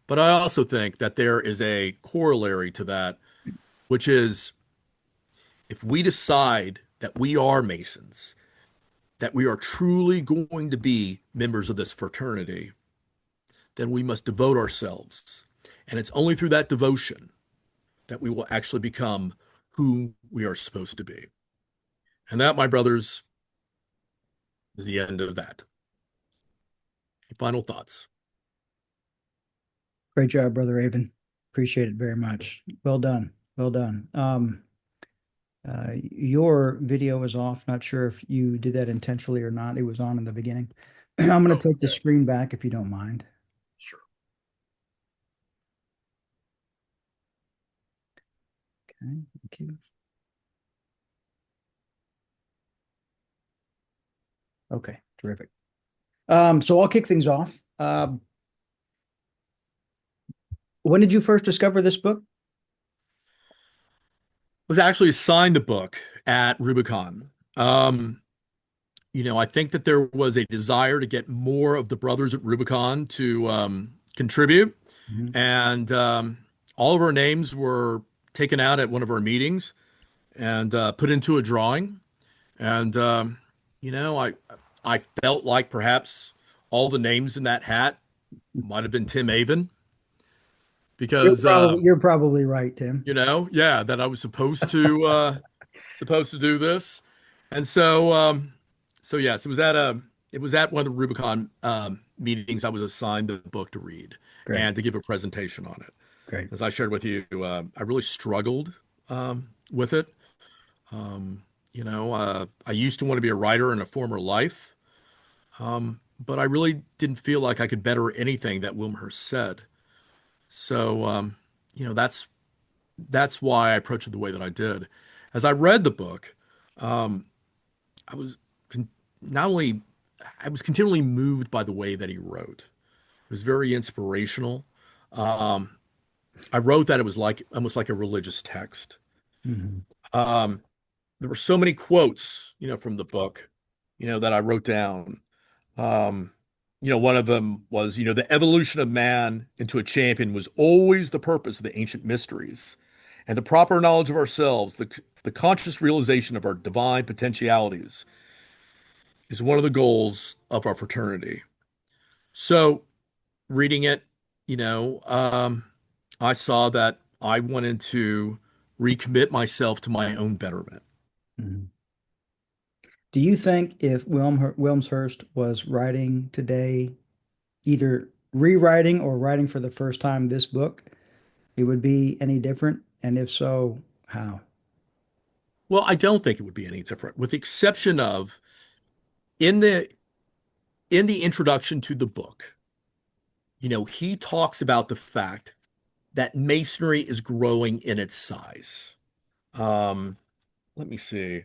But I also think that there is a corollary to that, which is if we decide that we are Masons, that we are truly going to be members of this fraternity, then we must devote ourselves. And it's only through that devotion that we will actually become who we are supposed to be. And that, my brothers, is the end of that. Any final thoughts? Great job, Brother Aven. Appreciate it very much. Well done. Well done. Your video is off. Not sure if you did that intentionally or not. It was on in the beginning. I'm going to take the screen back if you don't mind. Sure. Okay, thank you. Okay, terrific. So I'll kick things off. When did you first discover this book? Was actually assigned the book at Rubicon. I think that there was a desire to get more of the brothers at Rubicon to contribute. Mhm. And all of our names were taken out at one of our meetings and put into a drawing. And, I felt like perhaps all the names in that hat might have been Tim Aven. Because you're probably right, Tim. that I was supposed to do this, and so yes, it was at one of the Rubicon meetings I was assigned the book to read. Great. And to give a presentation on it. Great. As I shared with you, I really struggled with it. I used to want to be a writer in a former life, but I really didn't feel like I could better anything that Wilmshurst said. So, that's why I approached it the way that I did. As I read the book, I was I was continually moved by the way that he wrote. It was very inspirational. I wrote that it was almost like a religious text. Mhm. There were so many quotes, from the book, that I wrote down. Um, one of them was, the evolution of man into a champion was always the purpose of the ancient mysteries, and the proper knowledge of ourselves, the conscious realization of our divine potentialities, is one of the goals of our fraternity. So, reading it, I saw that I wanted to recommit myself to my own betterment. Mhm. Do you think if Wilmshurst was writing today, either rewriting or writing for the first time this book, it would be any different? And if so, how? Well, I don't think it would be any different, with the exception of in the in the introduction to the book, he talks about the fact that masonry is growing in its size. Um, Let me see.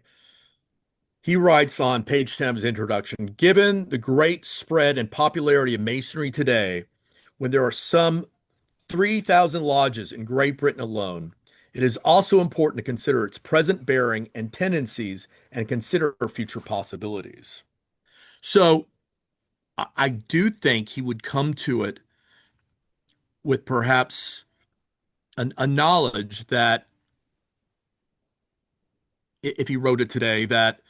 He writes on page 10 of his introduction, given the great spread and popularity of masonry today, when there are some 3,000 lodges in Great Britain alone, it is also important to consider its present bearing and tendencies and consider future possibilities. So I do think he would come to it with perhaps a knowledge that if he wrote it today, that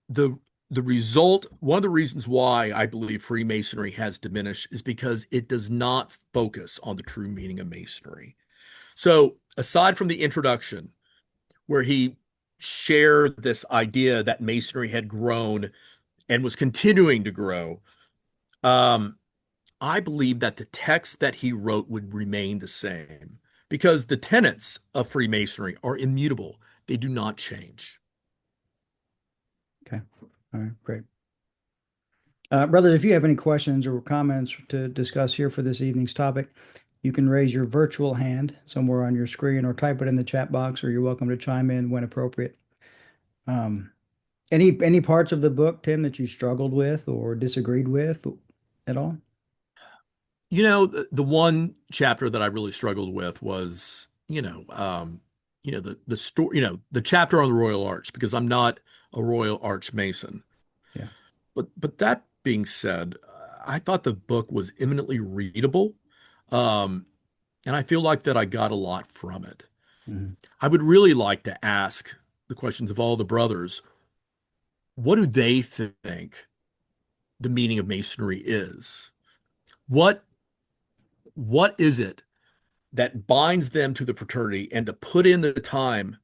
the the result, one of the reasons why I believe Freemasonry has diminished is because it does not focus on the true meaning of Masonry. So, aside from the introduction, where he shared this idea that Masonry had grown and was continuing to grow, um, I believe that the text that he wrote would remain the same because the tenets of Freemasonry are immutable. They do not change. Okay. All right, great. Brothers, if you have any questions or comments to discuss here for this evening's topic, you can raise your virtual hand somewhere on your screen or type it in the chat box, or you're welcome to chime in when appropriate. Um, any parts of the book, Tim, that you struggled with or disagreed with at all? The one chapter that I really struggled with was, the story, the chapter on the Royal Arch, because I'm not a Royal Arch Mason. Yeah. But that being said, I thought the book was eminently readable, um, and I feel like that I got a lot from it. Mhm. I would really like to ask the questions of all the brothers. What do they think the meaning of Masonry is? What what is it that binds them to the fraternity and to put in the time,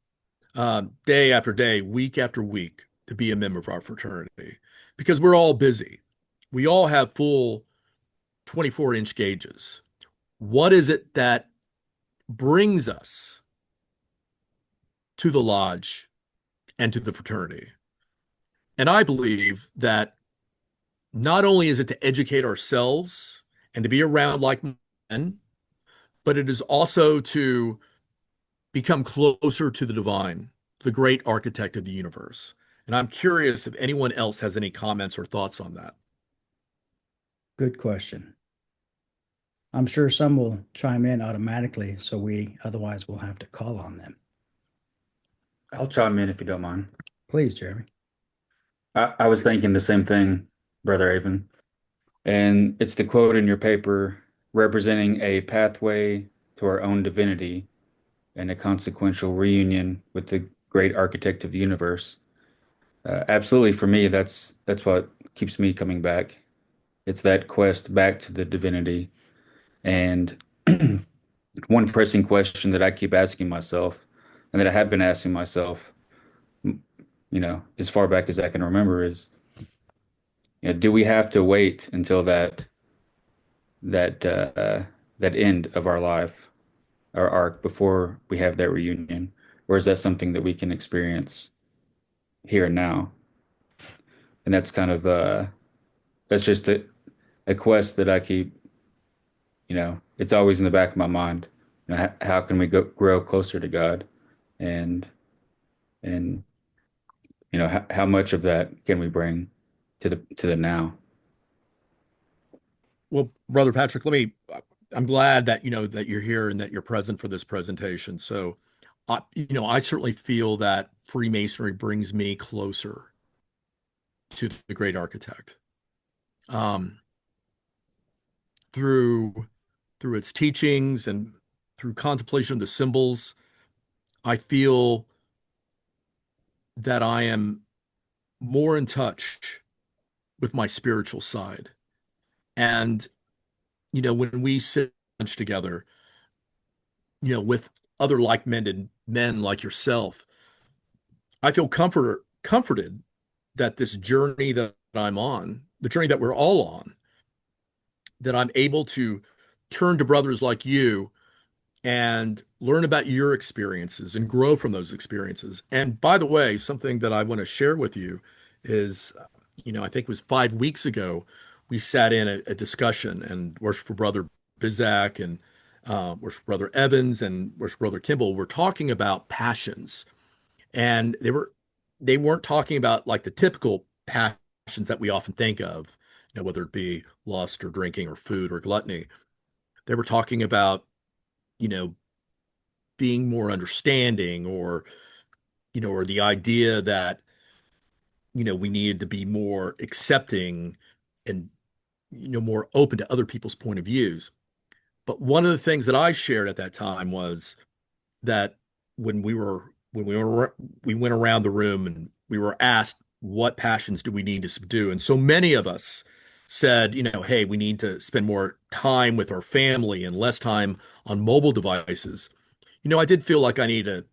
day after day, week after week, to be a member of our fraternity? Because we're all busy. We all have full 24-inch gauges. What is it that brings us to the lodge and to the fraternity? And I believe that not only is it to educate ourselves and to be around like men, but it is also to become closer to the divine, the great architect of the universe. And I'm curious if anyone else has any comments or thoughts on that. Good question. I'm sure some will chime in automatically, so we otherwise will have to call on them. I'll chime in if you don't mind. Please, Jeremy. I was thinking the same thing, Brother Aven. And it's the quote in your paper representing a pathway to our own divinity and a consequential reunion with the great architect of the universe. Absolutely, for me, that's what keeps me coming back. It's that quest back to the divinity. And one pressing question that I keep asking myself, and that I have been asking myself, as far back as I can remember, is, do we have to wait until that that end of our life, our arc, before we have that reunion, or is that something that we can experience here and now? And that's kind of that's just a quest that I keep. It's always in the back of my mind. How can we grow closer to God, and and how much of that can we bring to the now? Well, Brother Patrick, let me I'm glad that that you're here and that you're present for this presentation. So, I certainly feel that Freemasonry brings me closer to the great architect um, through its teachings and through contemplation of the symbols. I feel that I am more in touch with my spiritual side. And, when we sit lunch together, with other like-minded men like yourself, I feel comforted that this journey that I'm on, the journey that we're all on, that I'm able to turn to brothers like you and learn about your experiences and grow from those experiences. And by the way, something that I want to share with you is, I think it was 5 weeks ago, we sat in a discussion and worship for Brother Bizak and worship for Brother Evans and worship for Brother Kimball. We're talking about passions, and they weren't talking about like the typical passions that we often think of, whether it be lust or drinking or food or gluttony. They were talking about, you know, being more understanding, or the idea that, we needed to be more accepting and, more open to other people's point of views. But one of the things that I shared at that time was that when we went around the room and we were asked, what passions do we need to subdue? And so many of us said, hey, we need to spend more time with our family and less time on mobile devices. I did feel like I need to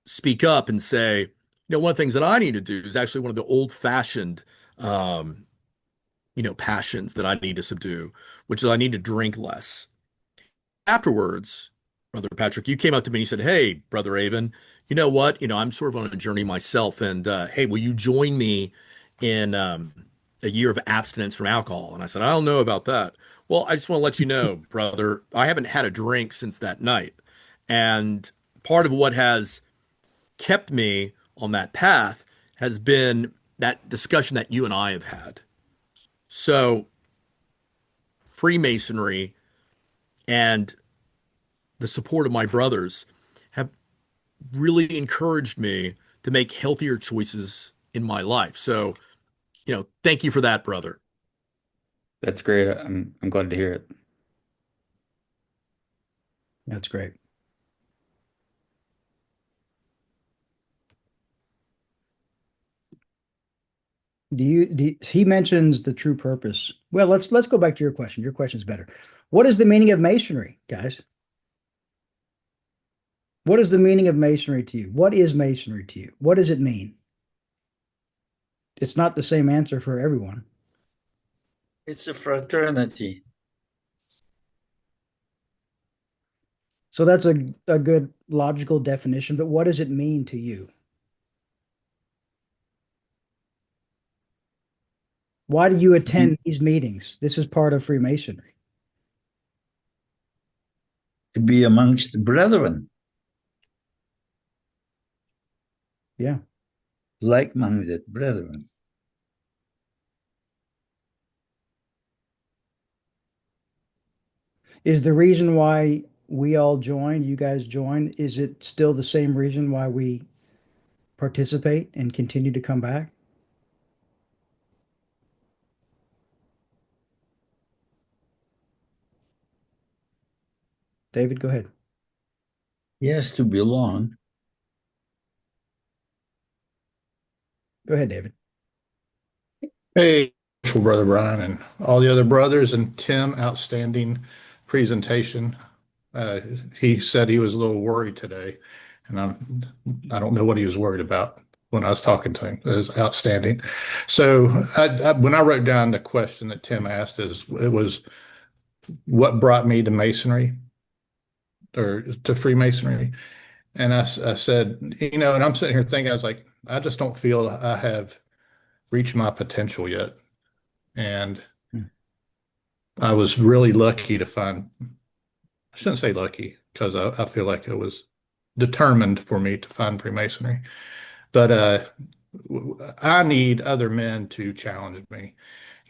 speak up and say, one of the things that I need to do is actually one of the old-fashioned, passions that I need to subdue, which is I need to drink less. Afterwards, Brother Patrick, you came up to me and you said, "Hey, Brother Aven, you know what? I'm sort of on a journey myself, and hey, will you join me in a year of abstinence from alcohol?" And I said, "I don't know about that." Well, I just want to let you know, brother, I haven't had a drink since that night. And part of what has kept me on that path has been that discussion that you and I have had. So, Freemasonry and the support of my brothers have really encouraged me to make healthier choices in my life. So, thank you for that, brother. That's great. I'm glad to hear it. That's great. He mentions the true purpose. Well, let's go back to your question. Your question is better. What is the meaning of Masonry, guys? What is the meaning of Masonry to you? What is Masonry to you? What does it mean? It's not the same answer for everyone. It's a fraternity. So that's a good logical definition, but what does it mean to you? Why do you attend these meetings? This is part of Freemasonry. To be amongst the brethren, Yeah. like-minded brethren. Is the reason why we all joined, you guys joined, is it still the same reason why we participate and continue to come back? David, go ahead. Yes, to belong. Go ahead, David. Hey, Brother Brian and all the other brothers, and Tim, outstanding presentation. He said he was a little worried today, and I don't know what he was worried about when I was talking to him. It was outstanding. So when I wrote down the question that Tim asked, it was what brought me to Masonry or to Freemasonry, and I said, and I'm sitting here thinking, I was like, I just don't feel I have reached my potential yet. And I was really lucky to find, I shouldn't say lucky, because I feel like it was determined for me to find Freemasonry. But I need other men to challenge me.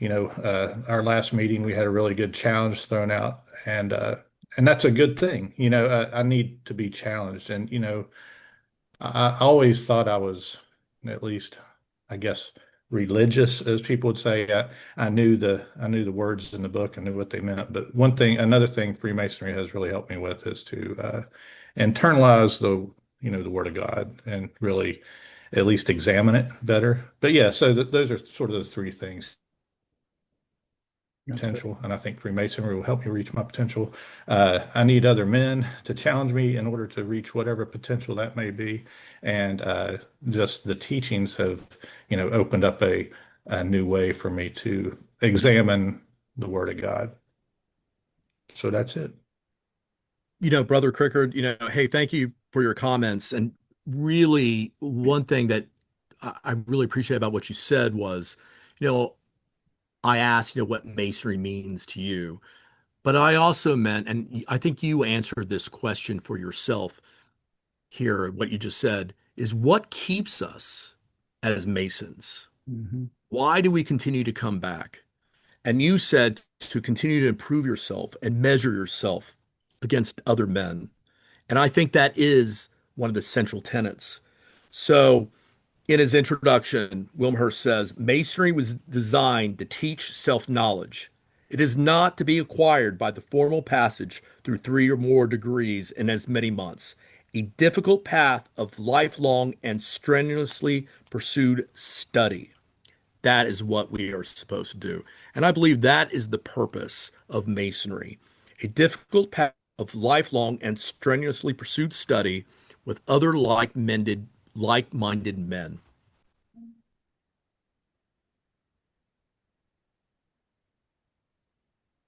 Our last meeting, we had a really good challenge thrown out. And and that's a good thing. I need to be challenged. And, I always thought I was at least, I guess, religious, as people would say. I knew the words in the book. I knew what they meant. But another thing Freemasonry has really helped me with is to internalize the Word of God and really at least examine it better. But yeah, so those are sort of the three things. That's good. Potential, and I think Freemasonry will help me reach my potential. I need other men to challenge me in order to reach whatever potential that may be, and just the teachings have, opened up a new way for me to examine the Word of God. So that's it. Brother Crickard, hey, thank you for your comments. And really, one thing that I really appreciate about what you said was, I asked, what Masonry means to you. But I also meant, and I think you answered this question for yourself here, what you just said, is what keeps us as Masons? Mhm. Why do we continue to come back? And you said to continue to improve yourself and measure yourself against other men. And I think that is one of the central tenets. So, in his introduction, Wilmshurst says Masonry was designed to teach self knowledge. It is not to be acquired by the formal passage through 3 or more degrees in as many months, a difficult path of lifelong and strenuously pursued study. That is what we are supposed to do. And I believe that is the purpose of Masonry, a difficult path of lifelong and strenuously pursued study with other like-minded men.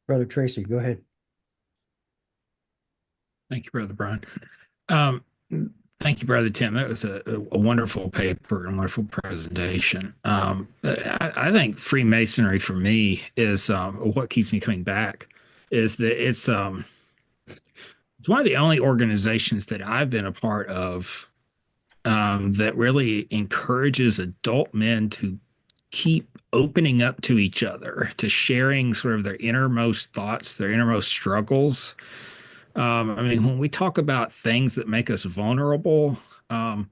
Brother Tracy, go ahead. Thank you, Brother Brian. Um, Thank you, Brother Tim. That was a wonderful paper and wonderful presentation. I think Freemasonry for me is what keeps me coming back is that it's one of the only organizations that I've been a part of that really encourages adult men to keep opening up to each other, to sharing sort of their innermost thoughts, their innermost struggles. I mean, when we talk about things that make us vulnerable, um,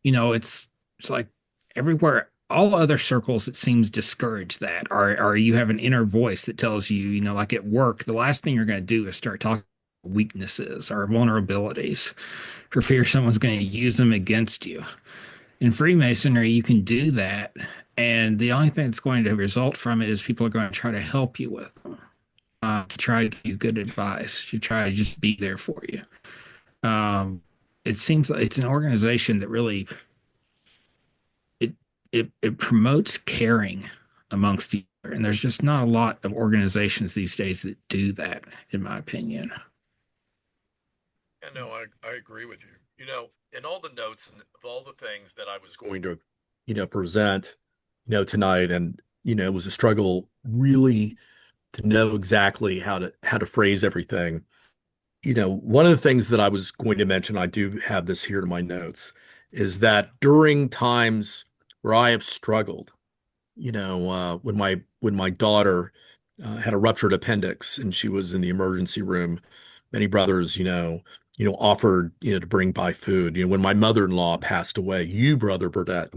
it's like everywhere, all other circles, it seems discourage that. Or you have an inner voice that tells you, like at work, the last thing you're going to do is start talking weaknesses or vulnerabilities for fear someone's going to use them against you. In Freemasonry, you can do that. And the only thing that's going to result from it is people are going to try to help you with them, to try to give you good advice, to try to just be there for you. It seems like it's an organization that really it promotes caring amongst each other, and there's just not a lot of organizations these days that do that, in my opinion. Yeah, no, I agree with you. In all the notes and of all the things that I was going to, present, tonight, and it was a struggle really to know exactly how to phrase everything. One of the things that I was going to mention, I do have this here in my notes, is that during times where I have struggled, when my daughter had a ruptured appendix and she was in the emergency room, many brothers, offered, to bring by food. When my mother-in-law passed away, you, Brother Burdett,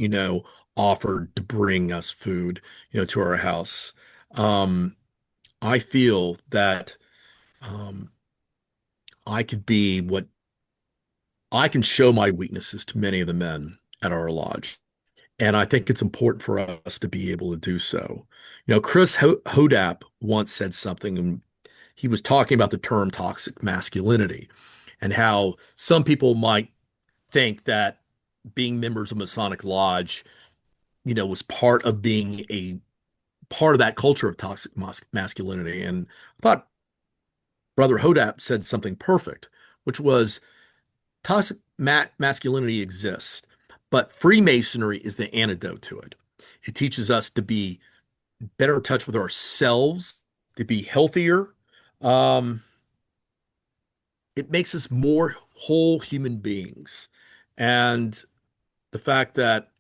offered to bring us food, to our house. I feel that um, I could be what I can show my weaknesses to many of the men at our lodge. And I think it's important for us to be able to do so. Chris Hodap once said something, and he was talking about the term toxic masculinity and how some people might think that being members of Masonic Lodge, was part of being a part of that culture of toxic masculinity. And I thought Brother Hodap said something perfect, which was toxic masculinity exists, but Freemasonry is the antidote to it. It teaches us to be better in touch with ourselves, to be healthier. Um, it makes us more whole human beings. And the fact that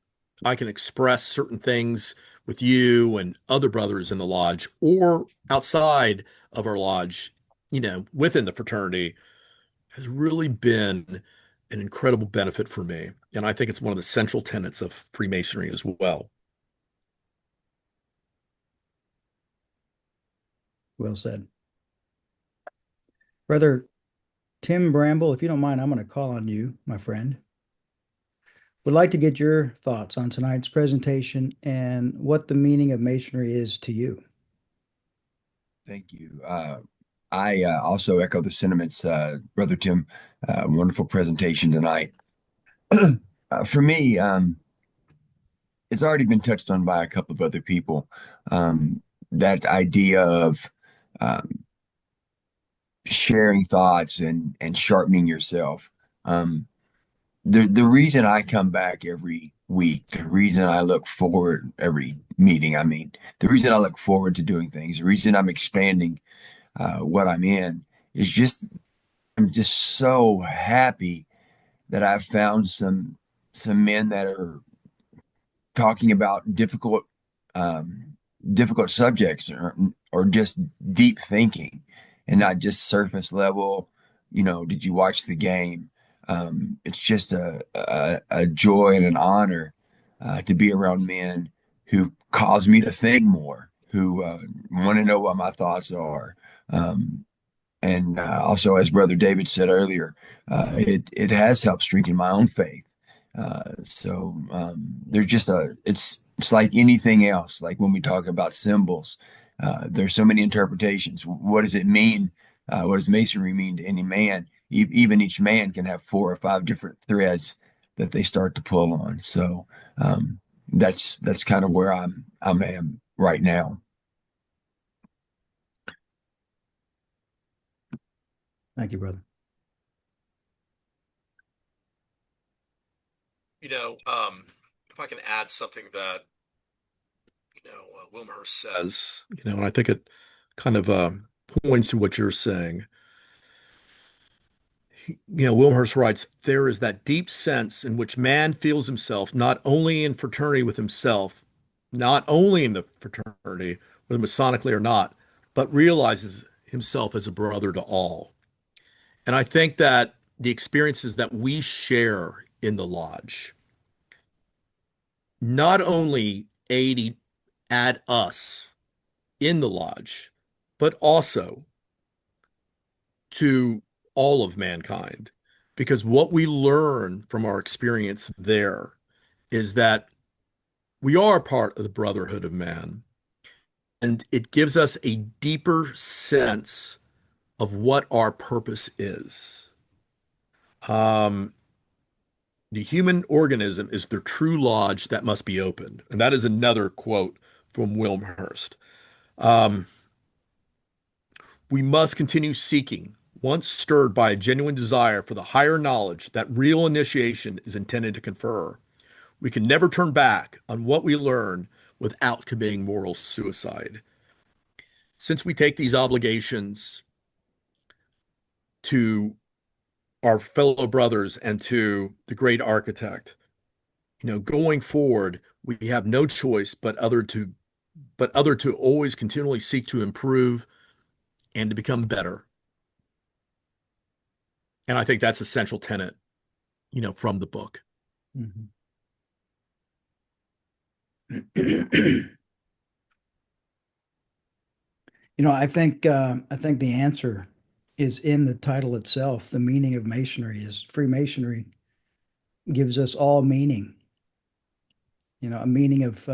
I can express certain things with you and other brothers in the lodge or outside of our lodge, within the fraternity has really been an incredible benefit for me. And I think it's one of the central tenets of Freemasonry as well. Well said. Brother Tim Bramble, if you don't mind, I'm going to call on you, my friend. Would like to get your thoughts on tonight's presentation and what the meaning of Masonry is to you. Thank you. I also echo the sentiments, Brother Tim. Wonderful presentation tonight. For me, it's already been touched on by a couple of other people. That idea of sharing thoughts and sharpening yourself. The reason I come back every week, the reason I look forward every meeting, the reason I look forward to doing things, the reason I'm expanding what I'm in is I'm just so happy that I've found some men that are talking about difficult subjects or just deep thinking and not just surface level, did you watch the game? It's just a joy and an honor to be around men who cause me to think more, who want to know what my thoughts are. And also, as Brother David said earlier, it has helped strengthen my own faith. There's just it's like anything else. Like when we talk about symbols, there's so many interpretations. What does it mean? What does Masonry mean to any man? Even each man can have 4 or 5 different threads that they start to pull on. So that's kind of where I am right now. Thank you, brother. If I can add something that, Wilmshurst says, and I think it kind of points to what you're saying. Wilmshurst writes, there is that deep sense in which man feels himself not only in fraternity with himself, not only in the fraternity, whether Masonically or not, but realizes himself as a brother to all. And I think that the experiences that we share in the lodge not only add us in the lodge, but also to all of mankind. Because what we learn from our experience there is that we are part of the brotherhood of man. And it gives us a deeper sense of what our purpose is. The human organism is the true lodge that must be opened. And that is another quote from Wilmshurst. We must continue seeking, once stirred by a genuine desire for the higher knowledge that real initiation is intended to confer. We can never turn back on what we learn without committing moral suicide. Since we take these obligations to our fellow brothers and to the great architect, going forward, we have no choice but other to always continually seek to improve and to become better. And I think that's a central tenet, from the book. Mm-hmm. I think the answer is in the title itself. The meaning of Masonry is Freemasonry gives us all meaning. A meaning of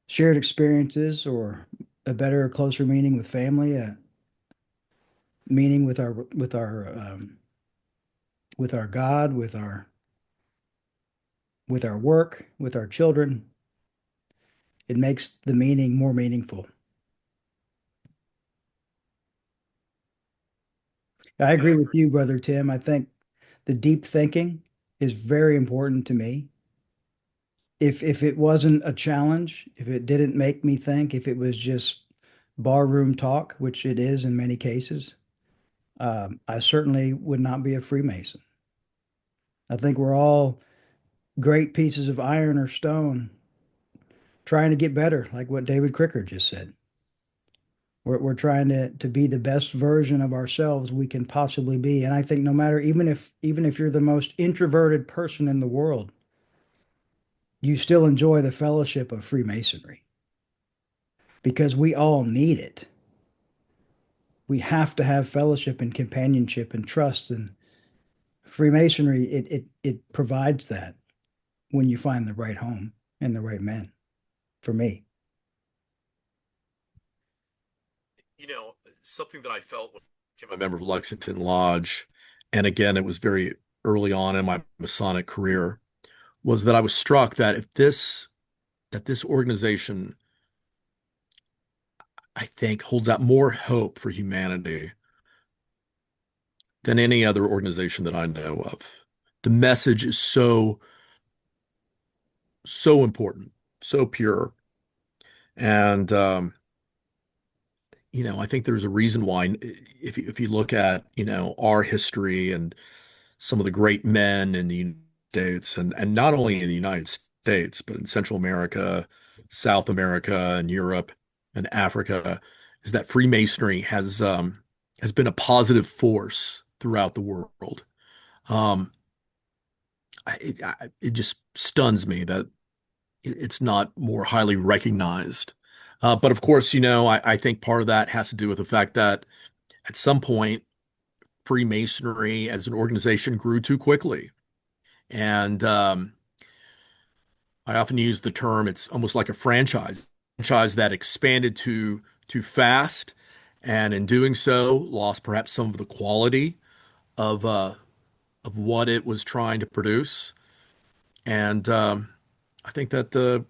shared experiences, or a better or closer meaning with family, a meaning with our God, with our work, with our children. It makes the meaning more meaningful. I agree with you, Brother Tim. I think the deep thinking is very important to me. If it wasn't a challenge, if it didn't make me think, if it was just barroom talk, which it is in many cases, I certainly would not be a Freemason. I think we're all great pieces of iron or stone trying to get better, like what David Cricker just said. We're trying to be the best version of ourselves we can possibly be. And I think no matter, even if you're the most introverted person in the world, you still enjoy the fellowship of Freemasonry because we all need it. We have to have fellowship and companionship and trust, and Freemasonry, it provides that when you find the right home and the right men, for me. Something that I felt when I became a member of Lexington Lodge, and again, it was very early on in my Masonic career, was that I was struck that this organization, I think, holds out more hope for humanity than any other organization that I know of. The message is so important, so pure. And, I think there's a reason why, if you look at, our history and some of the great men in the United States, and not only in the United States, but in Central America, South America, and Europe and Africa, is that Freemasonry has been a positive force throughout the world. It just stuns me that it's not more highly recognized. But of course, I think part of that has to do with the fact that at some point, Freemasonry as an organization grew too quickly. And I often use the term, it's almost like a franchise that expanded too fast, and in doing so, lost perhaps some of the quality of what it was trying to produce. And I think that the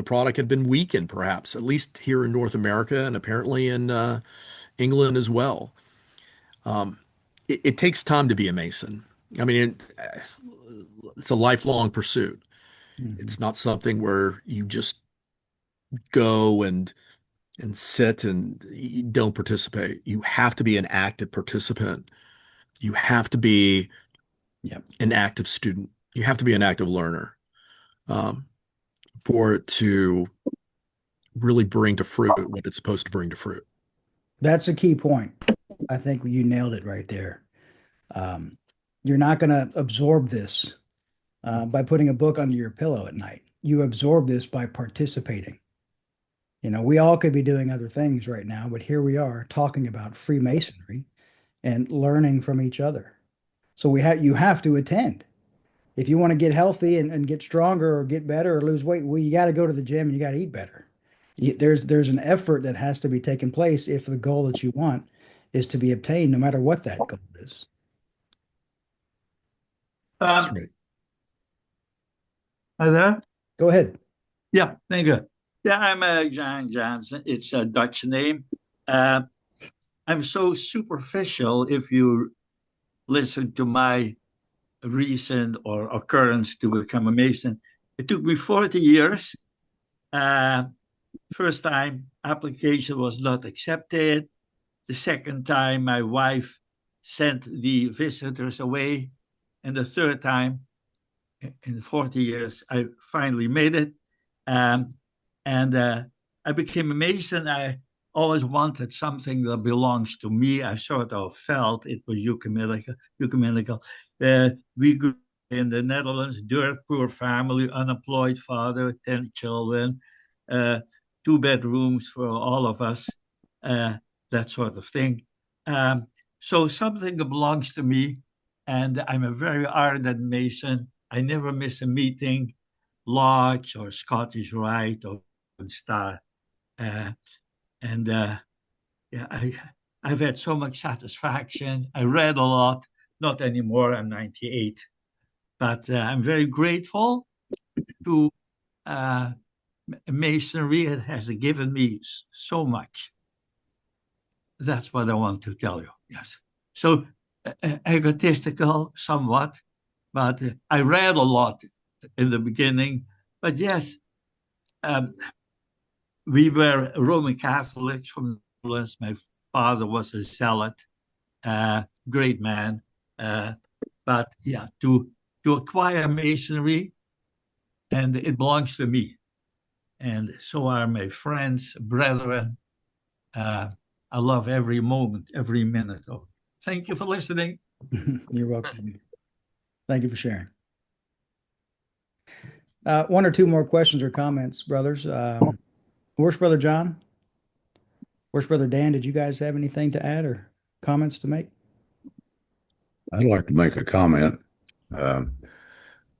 product had been weakened, perhaps, at least here in North America and apparently in England as well. It takes time to be a Mason. I mean, it's a lifelong pursuit. Mhm. It's not something where you just go and sit and you don't participate. You have to be an active participant. You have to be Yep. an active student. You have to be an active learner um, for it to really bring to fruit what it's supposed to bring to fruit. That's a key point. I think you nailed it right there. Um, you're not going to absorb this by putting a book under your pillow at night. You absorb this by participating. We all could be doing other things right now, but here we are talking about Freemasonry and learning from each other. So you have to attend. If you want to get healthy and get stronger or get better or lose weight, well, you got to go to the gym and you got to eat better. There's an effort that has to be taken place if the goal that you want is to be obtained, no matter what that goal is. That's right. Hi there. Go ahead. Yeah, thank you. Yeah, I'm Jan Jansen. It's a Dutch name. I'm so superficial if you listen to my reason or occurrence to become a Mason. It took me 40 years. First time application was not accepted. The second time my wife sent the visitors away. And the third time in 40 years, I finally made it. And I became a Mason. I always wanted something that belongs to me. I sort of felt it was ecumenical. We grew in the Netherlands, dirt poor family, unemployed father, 10 children, 2 bedrooms for all of us, that sort of thing. So something that belongs to me, and I'm a very ardent Mason. I never miss a meeting, Lodge or Scottish Rite or Star. I've had so much satisfaction. I read a lot, not anymore. I'm 98, but I'm very grateful to Masonry. It has given me so much. That's what I want to tell you. Yes. So egotistical, somewhat, but I read a lot in the beginning. But yes, we were Roman Catholics from the Netherlands. My father was a zealot, great man. But yeah, to acquire Masonry, and it belongs to me. And so are my friends, brethren. I love every moment, every minute. So thank you for listening. You're welcome. Thank you for sharing. One or two more questions or comments, brothers. Where's Brother John? Where's Brother Dan? Did you guys have anything to add or comments to make? I'd like to make a comment.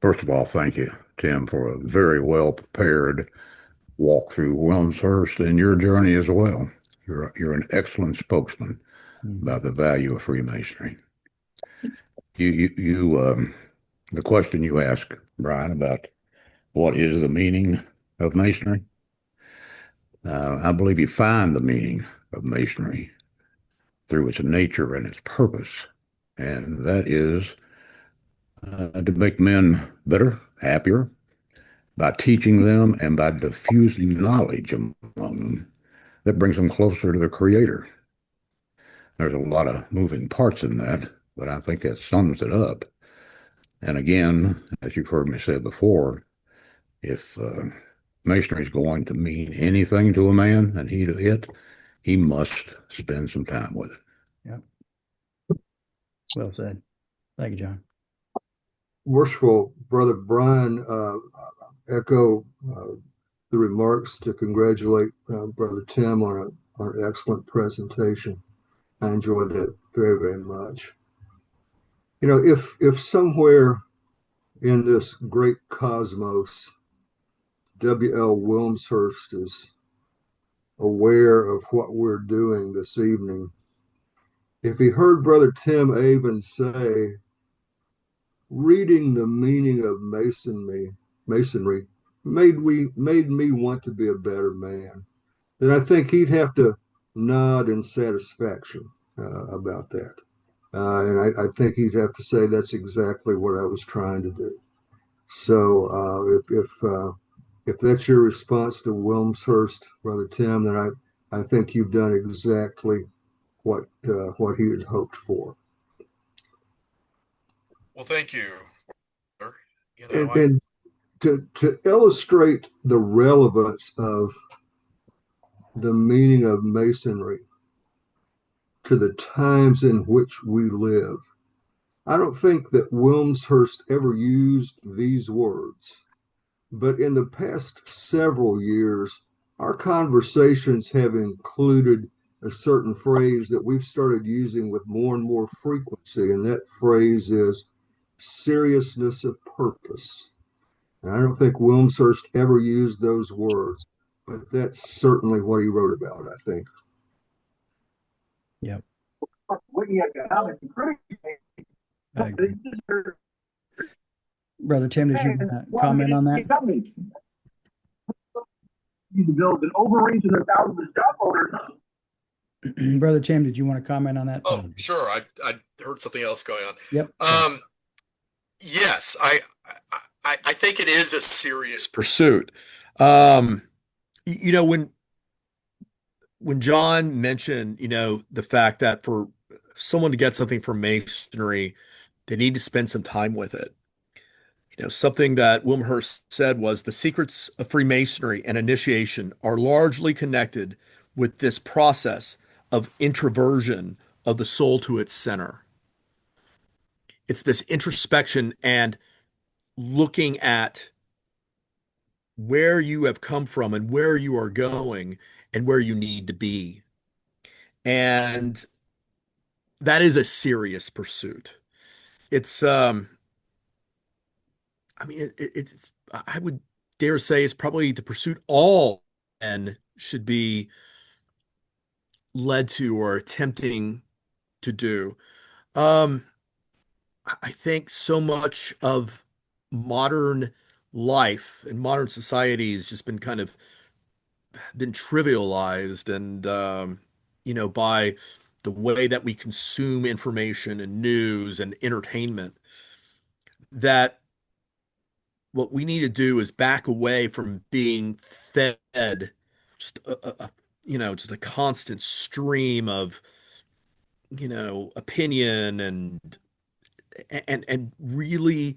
First of all, thank you, Tim, for a very well prepared walk through Wilmshurst and your journey as well. You're an excellent spokesman about the value of Freemasonry. The question you asked, Brian, about what is the meaning of Masonry? I believe you find the meaning of Masonry through its nature and its purpose, and that is to make men better, happier, by teaching them and by diffusing knowledge among them that brings them closer to the Creator. There's a lot of moving parts in that, but I think that sums it up. And again, as you've heard me say before, if Masonry is going to mean anything to a man and he to it, he must spend some time with it. Yeah. Well said. Thank you, John. Worshipful Brother Brian, echo the remarks to congratulate Brother Tim on an excellent presentation. I enjoyed that very, very much. You know, if somewhere in this great cosmos, W.L. Wilmshurst is aware of what we're doing this evening, if he heard Brother Tim Aven say, reading the meaning of masonry made me want to be a better man, then I think he'd have to nod in satisfaction about that. And I think he'd have to say that's exactly what I was trying to do. So if that's your response to Wilmshurst, Brother Tim, then I think you've done exactly what he had hoped for. Well, thank you. You know, And to illustrate the relevance of the meaning of Masonry to the times in which we live, I don't think that Wilmshurst ever used these words, but in the past several years, our conversations have included a certain phrase that we've started using with more and more frequency, and that phrase is seriousness of purpose. And I don't think Wilmshurst ever used those words, but that's certainly what he wrote about, I think. Yep. Brother Tim, did you comment on that? To build an overreach of 1,000 stockholders. Brother Tim, did you want to comment on that? Oh, sure. I heard something else going on. Yep. Yes, I think it is a serious pursuit. You know, when John mentioned, you know, the fact that for someone to get something from Masonry, they need to spend some time with it. You know, something that Wilmshurst said was the secrets of Freemasonry and initiation are largely connected with this process of introversion of the soul to its center. It's this introspection and looking at where you have come from and where you are going and where you need to be. And that is a serious pursuit. It's, I mean, it's, I would dare say it's probably the pursuit all men should be led to or attempting to do. I think so much of modern life and modern society has just been kind of been trivialized and you know, by the way that we consume information and news and entertainment, that what we need to do is back away from being fed just you know, just a constant stream of, you know, opinion and really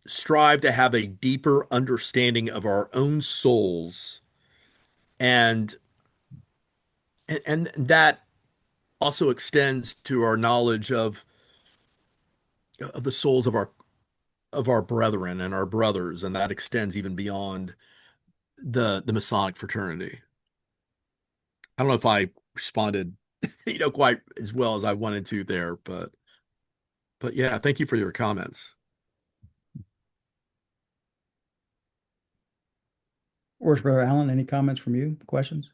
strive to have a deeper understanding of our own souls and and that also extends to our knowledge of the souls of our brethren and our brothers, and that extends even beyond the Masonic fraternity. I don't know if I responded, quite as well as I wanted to there, but yeah, thank you for your comments. Worship Brother Allen, any comments from you? Questions?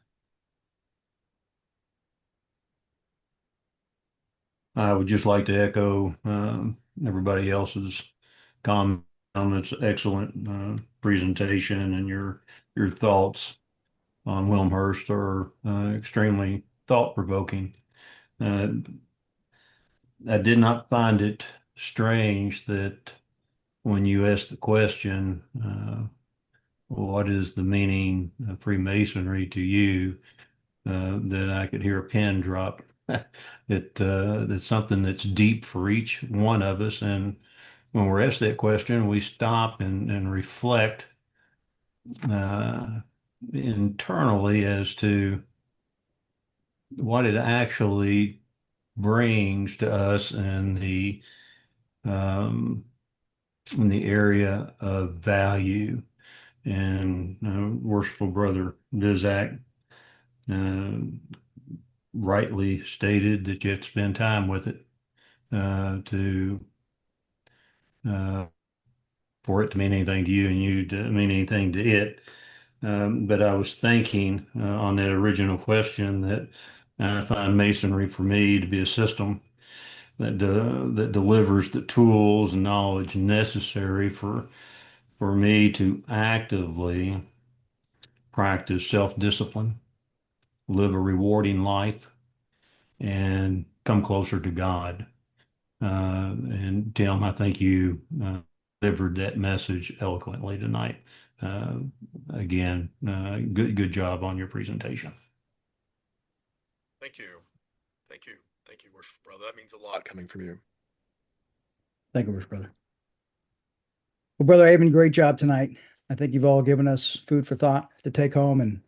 I would just like to echo everybody else's comments. Excellent presentation, and your thoughts on Wilmshurst are extremely thought-provoking. I did not find it strange that when you asked the question, what is the meaning of Freemasonry to you, that I could hear a pin drop. That's something that's deep for each one of us. And when we're asked that question, we stop and reflect internally as to what it actually brings to us um, in the area of value. And worshipful Brother Dizak rightly stated that you have to spend time with it to for it to mean anything to you and you to mean anything to it. But I was thinking on that original question that I find Masonry for me to be a system that delivers the tools and knowledge necessary for me to actively practice self-discipline, live a rewarding life, and come closer to God. And Tim, I think you delivered that message eloquently tonight. Again, good job on your presentation. Thank you. Thank you. Thank you, worship brother. That means a lot coming from you. Thank you, Worship Brother. Well, Brother Aven, great job tonight. I think you've all given us food for thought to take home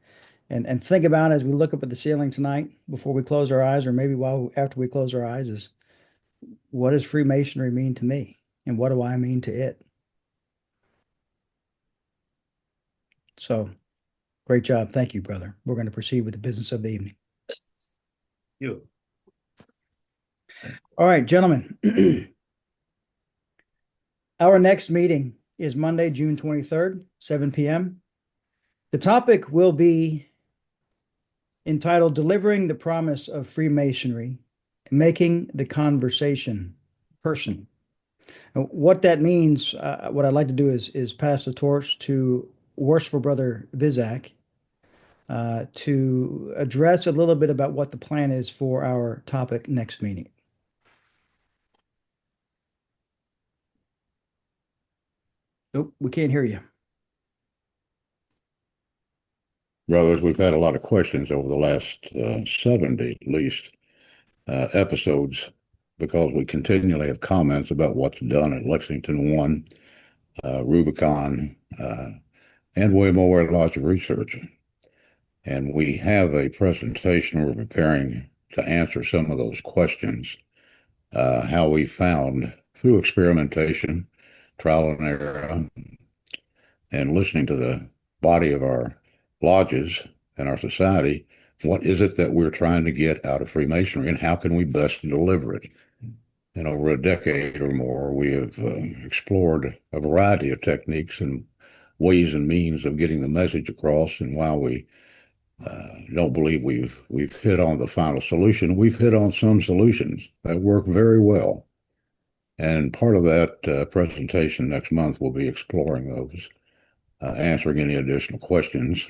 and think about as we look up at the ceiling tonight before we close our eyes, or maybe after we close our eyes, is what does Freemasonry mean to me? And what do I mean to it? So great job. Thank you, brother. We're going to proceed with the business of the evening. You. All right, gentlemen. Our next meeting is Monday, June 23rd, 7 p.m. The topic will be entitled Delivering the Promise of Freemasonry, Making the Conversation Personal. What that means, what I'd like to do is pass the torch to Worshipful Brother Vizak to address a little bit about what the plan is for our topic next meeting. Nope, we can't hear you. Brothers, we've had a lot of questions over the last 70 at least episodes, because we continually have comments about what's done at Lexington 1, Rubicon, and Ware Lodge of Research. And we have a presentation we're preparing to answer some of those questions, how we found through experimentation, trial and error, and listening to the body of our lodges and our society, what is it that we're trying to get out of Freemasonry and how can we best deliver it? And over a decade or more, we have explored a variety of techniques and ways and means of getting the message across. And while we don't believe we've hit on the final solution, we've hit on some solutions that work very well. And part of that presentation next month will be exploring those, answering any additional questions,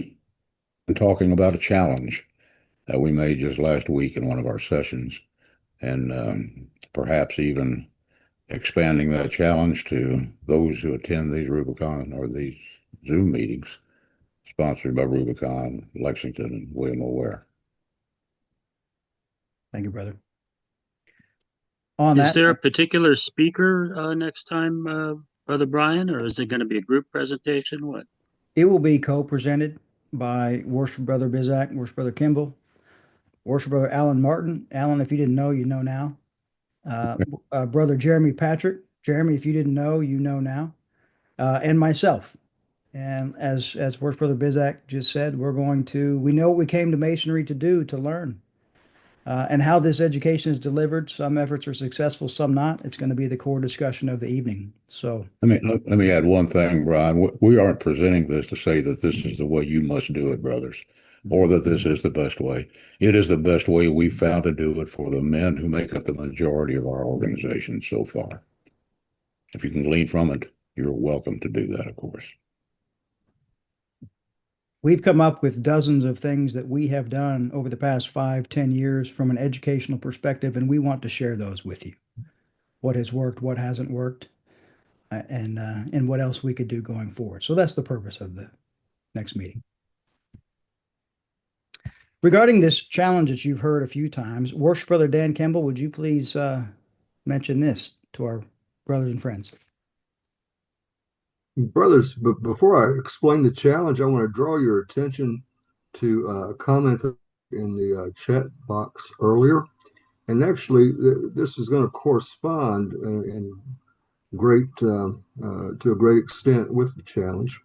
and talking about a challenge that we made just last week in one of our sessions, and perhaps even expanding that challenge to those who attend these Rubicon or these Zoom meetings sponsored by Rubicon, Lexington, and William Ware. Thank you, brother. Is there a particular speaker next time, Brother Brian, or is it going to be a group presentation? What? It will be co-presented by Worship Brother Bizak and Worship Brother Kimball. Worship Brother Alan Martin. Alan, if you didn't know, you know now. Brother Jeremy Patrick. Jeremy, if you didn't know, you know now. And myself. And as Worship Brother Bizak just said, we know what we came to Masonry to do, to learn. And how this education is delivered. Some efforts are successful, some not. It's going to be the core discussion of the evening. So, let me add one thing, Brian. We aren't presenting this to say that this is the way you must do it, brothers, or that this is the best way. It is the best way we've found to do it for the men who make up the majority of our organization so far. If you can glean from it, you're welcome to do that, of course. we've come up with dozens of things that we have done over the past 5-10 years from an educational perspective, and we want to share those with you. What has worked, what hasn't worked, and what else we could do going forward. So that's the purpose of the next meeting. Regarding this challenge that you've heard a few times, Worship Brother Dan Kemble, would you please mention this to our brothers and friends? Brothers, but before I explain the challenge, I want to draw your attention to a comment in the chat box earlier. And actually, this is going to correspond to a great extent with the challenge.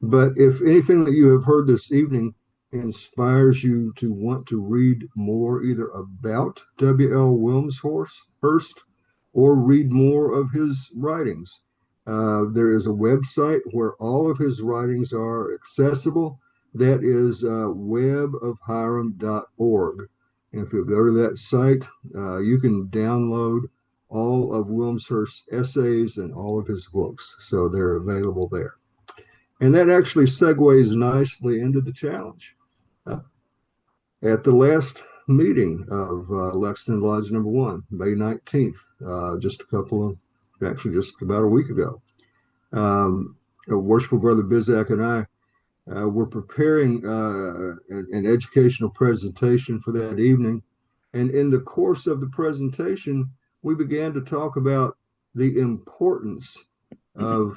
But if anything that you have heard this evening inspires you to want to read more either about W.L. Wilmshurst or read more of his writings, there is a website where all of his writings are accessible. That is webofhiram.org. And if you go to that site, you can download all of Wilmshurst's essays and all of his books. So they're available there. And that actually segues nicely into the challenge. At the last meeting of Lexington Lodge No. 1, May 19th, just about a week ago, Worshipful Brother Bizak and I were preparing an educational presentation for that evening. And in the course of the presentation, we began to talk about the importance of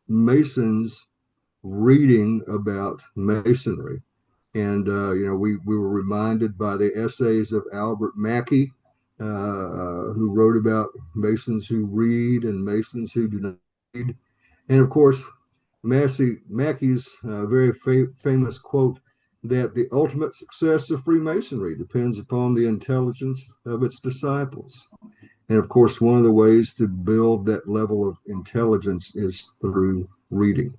Masons reading about Masonry. And, we were reminded by the essays of Albert Mackey, who wrote about Masons who read and Masons who do not read. And of course, Mackey's very famous quote that the ultimate success of Freemasonry depends upon the intelligence of its disciples. And of course, one of the ways to build that level of intelligence is through reading.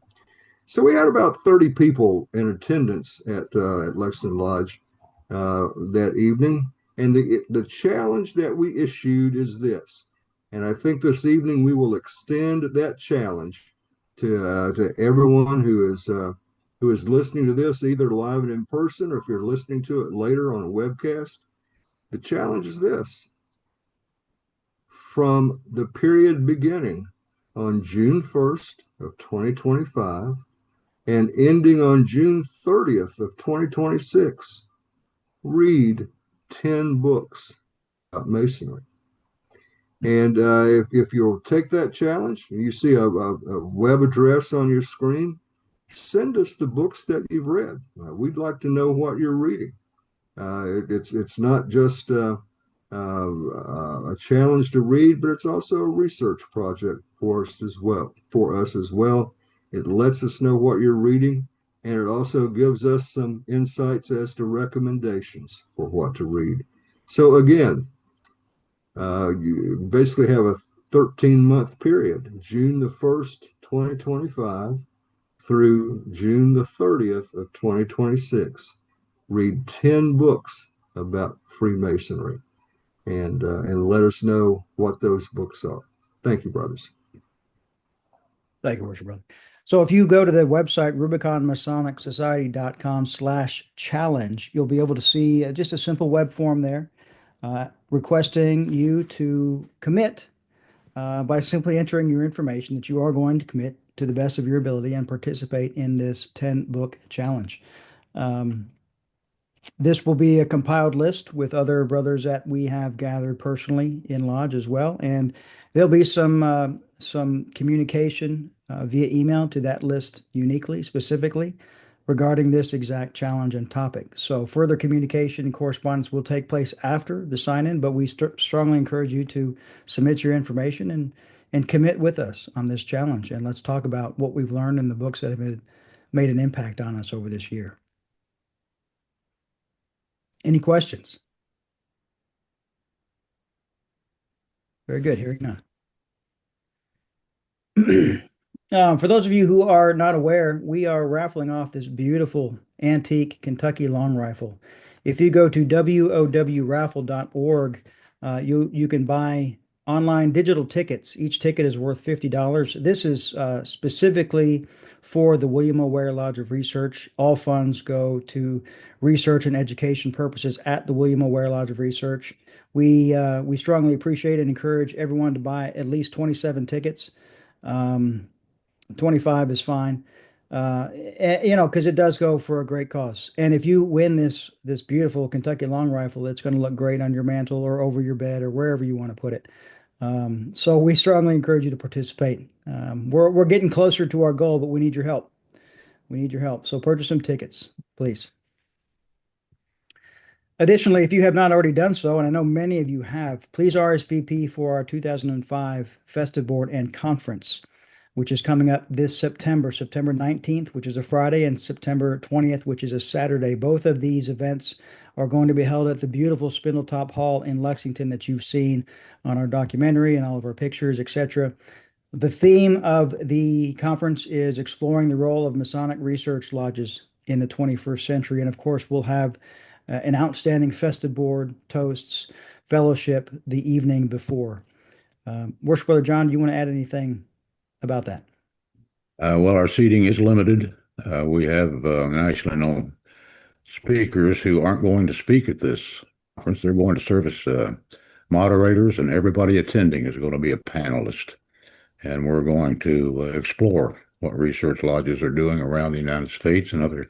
So we had about 30 people in attendance at Lexington Lodge that evening. And the challenge that we issued is this. And I think this evening we will extend that challenge to everyone who is listening to this, either live and in person, or if you're listening to it later on a webcast. The challenge is this. From the period beginning on June 1st of 2025 and ending on June 30th of 2026, read 10 books about Masonry. And if you'll take that challenge, you see a web address on your screen, send us the books that you've read. We'd like to know what you're reading. It's not just a challenge to read, but it's also a research project for us as well. It lets us know what you're reading, and it also gives us some insights as to recommendations for what to read. So again, you basically have a 13-month period, June the 1st, 2025 through June the 30th of 2026. Read 10 books about Freemasonry and let us know what those books are. Thank you, brothers. Thank you, Worship Brother. So if you go to the website, rubiconmasonicSociety.com/challenge, you'll be able to see just a simple web form there requesting you to commit by simply entering your information that you are going to commit to the best of your ability and participate in this 10-book challenge. This will be a compiled list with other brothers that we have gathered personally in Lodge as well. And there'll be some communication via email to that list uniquely, specifically. regarding this exact challenge and topic. So further communication and correspondence will take place after the sign-in, but we strongly encourage you to submit your information and commit with us on this challenge. And let's talk about what we've learned in the books that have made an impact on us over this year. Any questions? Very good. Hearing none. For those of you who are not aware, we are raffling off this beautiful antique Kentucky long rifle. If you go to wowraffle.org, you can buy online digital tickets. Each ticket is worth $50. This is specifically for the William O. Ware Lodge of Research. All funds go to research and education purposes at the William O. Ware Lodge of Research. We strongly appreciate and encourage everyone to buy at least 27 tickets. 25 is fine, because it does go for a great cause. And if you win this beautiful Kentucky long rifle, it's going to look great on your mantle or over your bed or wherever you want to put it. So we strongly encourage you to participate. We're getting closer to our goal, but we need your help. We need your help. So purchase some tickets, please. Additionally, if you have not already done so, and I know many of you have, please RSVP for our 2005 Festive Board and Conference, which is coming up this September 19th, which is a Friday, and September 20th, which is a Saturday. Both of these events are going to be held at the beautiful Spindletop Hall in Lexington that you've seen on our documentary and all of our pictures, etc. The theme of the conference is exploring the role of Masonic research lodges in the 21st century. And of course, we'll have an outstanding festive board, toasts, fellowship the evening before. Worship Brother John, do you want to add anything about that? Well, our seating is limited. We have nationally known speakers who aren't going to speak at this conference. They're going to serve as moderators, and everybody attending is going to be a panelist. And we're going to explore what research lodges are doing around the United States and other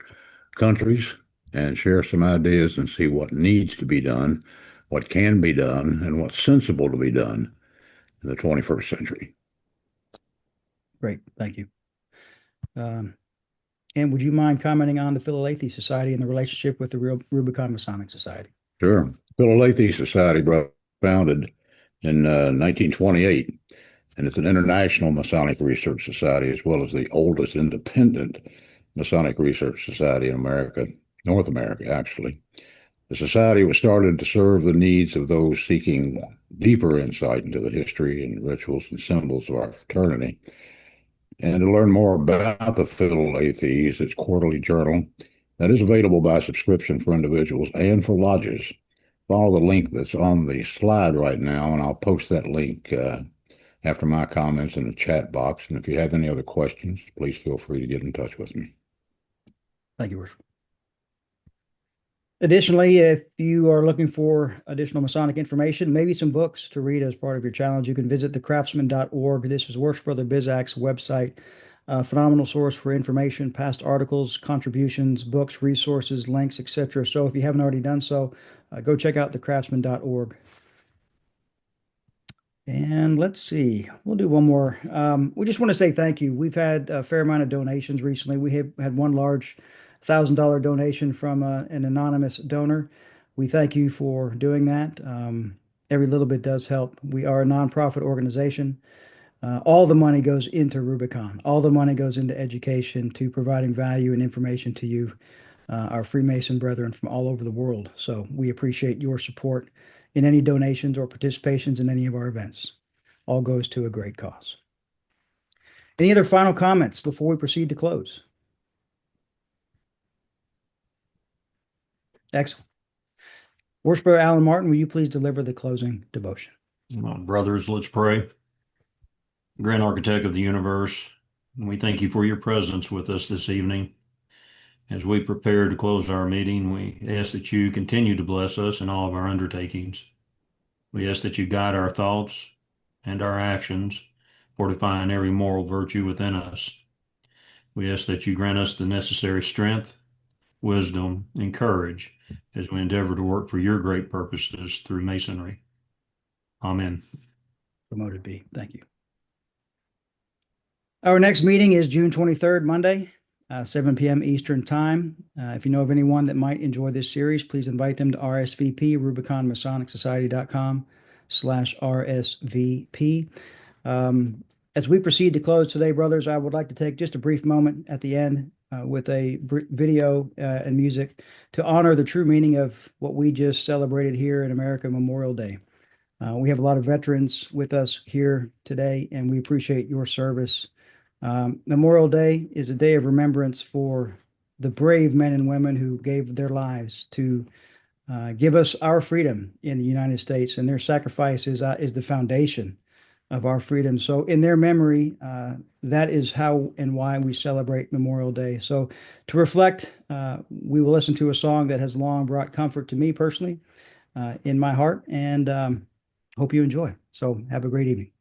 countries and share some ideas and see what needs to be done, what can be done, and what's sensible to be done in the 21st century. Great, thank you. And would you mind commenting on the Philalethes Society and the relationship with the Rubicon Masonic Society? Sure. Philalethes Society founded in 1928, and it's an international Masonic research society as well as the oldest independent Masonic research society in America, North America, actually. The society was started to serve the needs of those seeking deeper insight into the history and rituals and symbols of our fraternity. And to learn more about the Philalethes, its quarterly journal that is available by subscription for individuals and for lodges. Follow the link that's on the slide right now, and I'll post that link after my comments in the chat box. And if you have any other questions, please feel free to get in touch with me. Thank you, Worship. Additionally, if you are looking for additional Masonic information, maybe some books to read as part of your challenge, you can visit thecraftsman.org. This is Worship Brother Bizak's website. Phenomenal source for information, past articles, contributions, books, resources, links, etc. So if you haven't already done so, go check out thecraftsman.org. And let's see, we'll do one more. We just want to say thank you. We've had a fair amount of donations recently. We have had one large $1,000 donation from an anonymous donor. We thank you for doing that. Every little bit does help. We are a nonprofit organization. All the money goes into Rubicon. All the money goes into education, to providing value and information to you, our Freemason brethren from all over the world. So we appreciate your support in any donations or participations in any of our events. All goes to a great cause. Any other final comments before we proceed to close? Excellent. Worship Brother Alan Martin, will you please deliver the closing devotion? Brothers, let's pray. Grand Architect of the universe, we thank you for your presence with us this evening. As we prepare to close our meeting, we ask that you continue to bless us in all of our undertakings. We ask that you guide our thoughts and our actions, fortifying every moral virtue within us. We ask that you grant us the necessary strength, wisdom, and courage as we endeavor to work for your great purposes through Masonry. Amen. Promoted B. Thank you. Our next meeting is June 23rd, Monday, 7 p.m. Eastern Time. If you know of anyone that might enjoy this series, please invite them to RSVP, RubiconMasonicSociety.com/RSVP. As we proceed to close today, brothers, I would like to take just a brief moment at the end with a video and music to honor the true meaning of what we just celebrated here in America, Memorial Day. We have a lot of veterans with us here today, and we appreciate your service. Memorial Day is a day of remembrance for the brave men and women who gave their lives to give us our freedom in the United States, and their sacrifice is the foundation of our freedom. So in their memory, that is how and why we celebrate Memorial Day. So to reflect, we will listen to a song that has long brought comfort to me personally in my heart, and hope you enjoy. So have a great evening.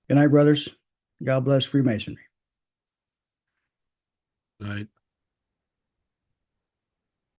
Good night, brothers. God bless Freemasonry. Right.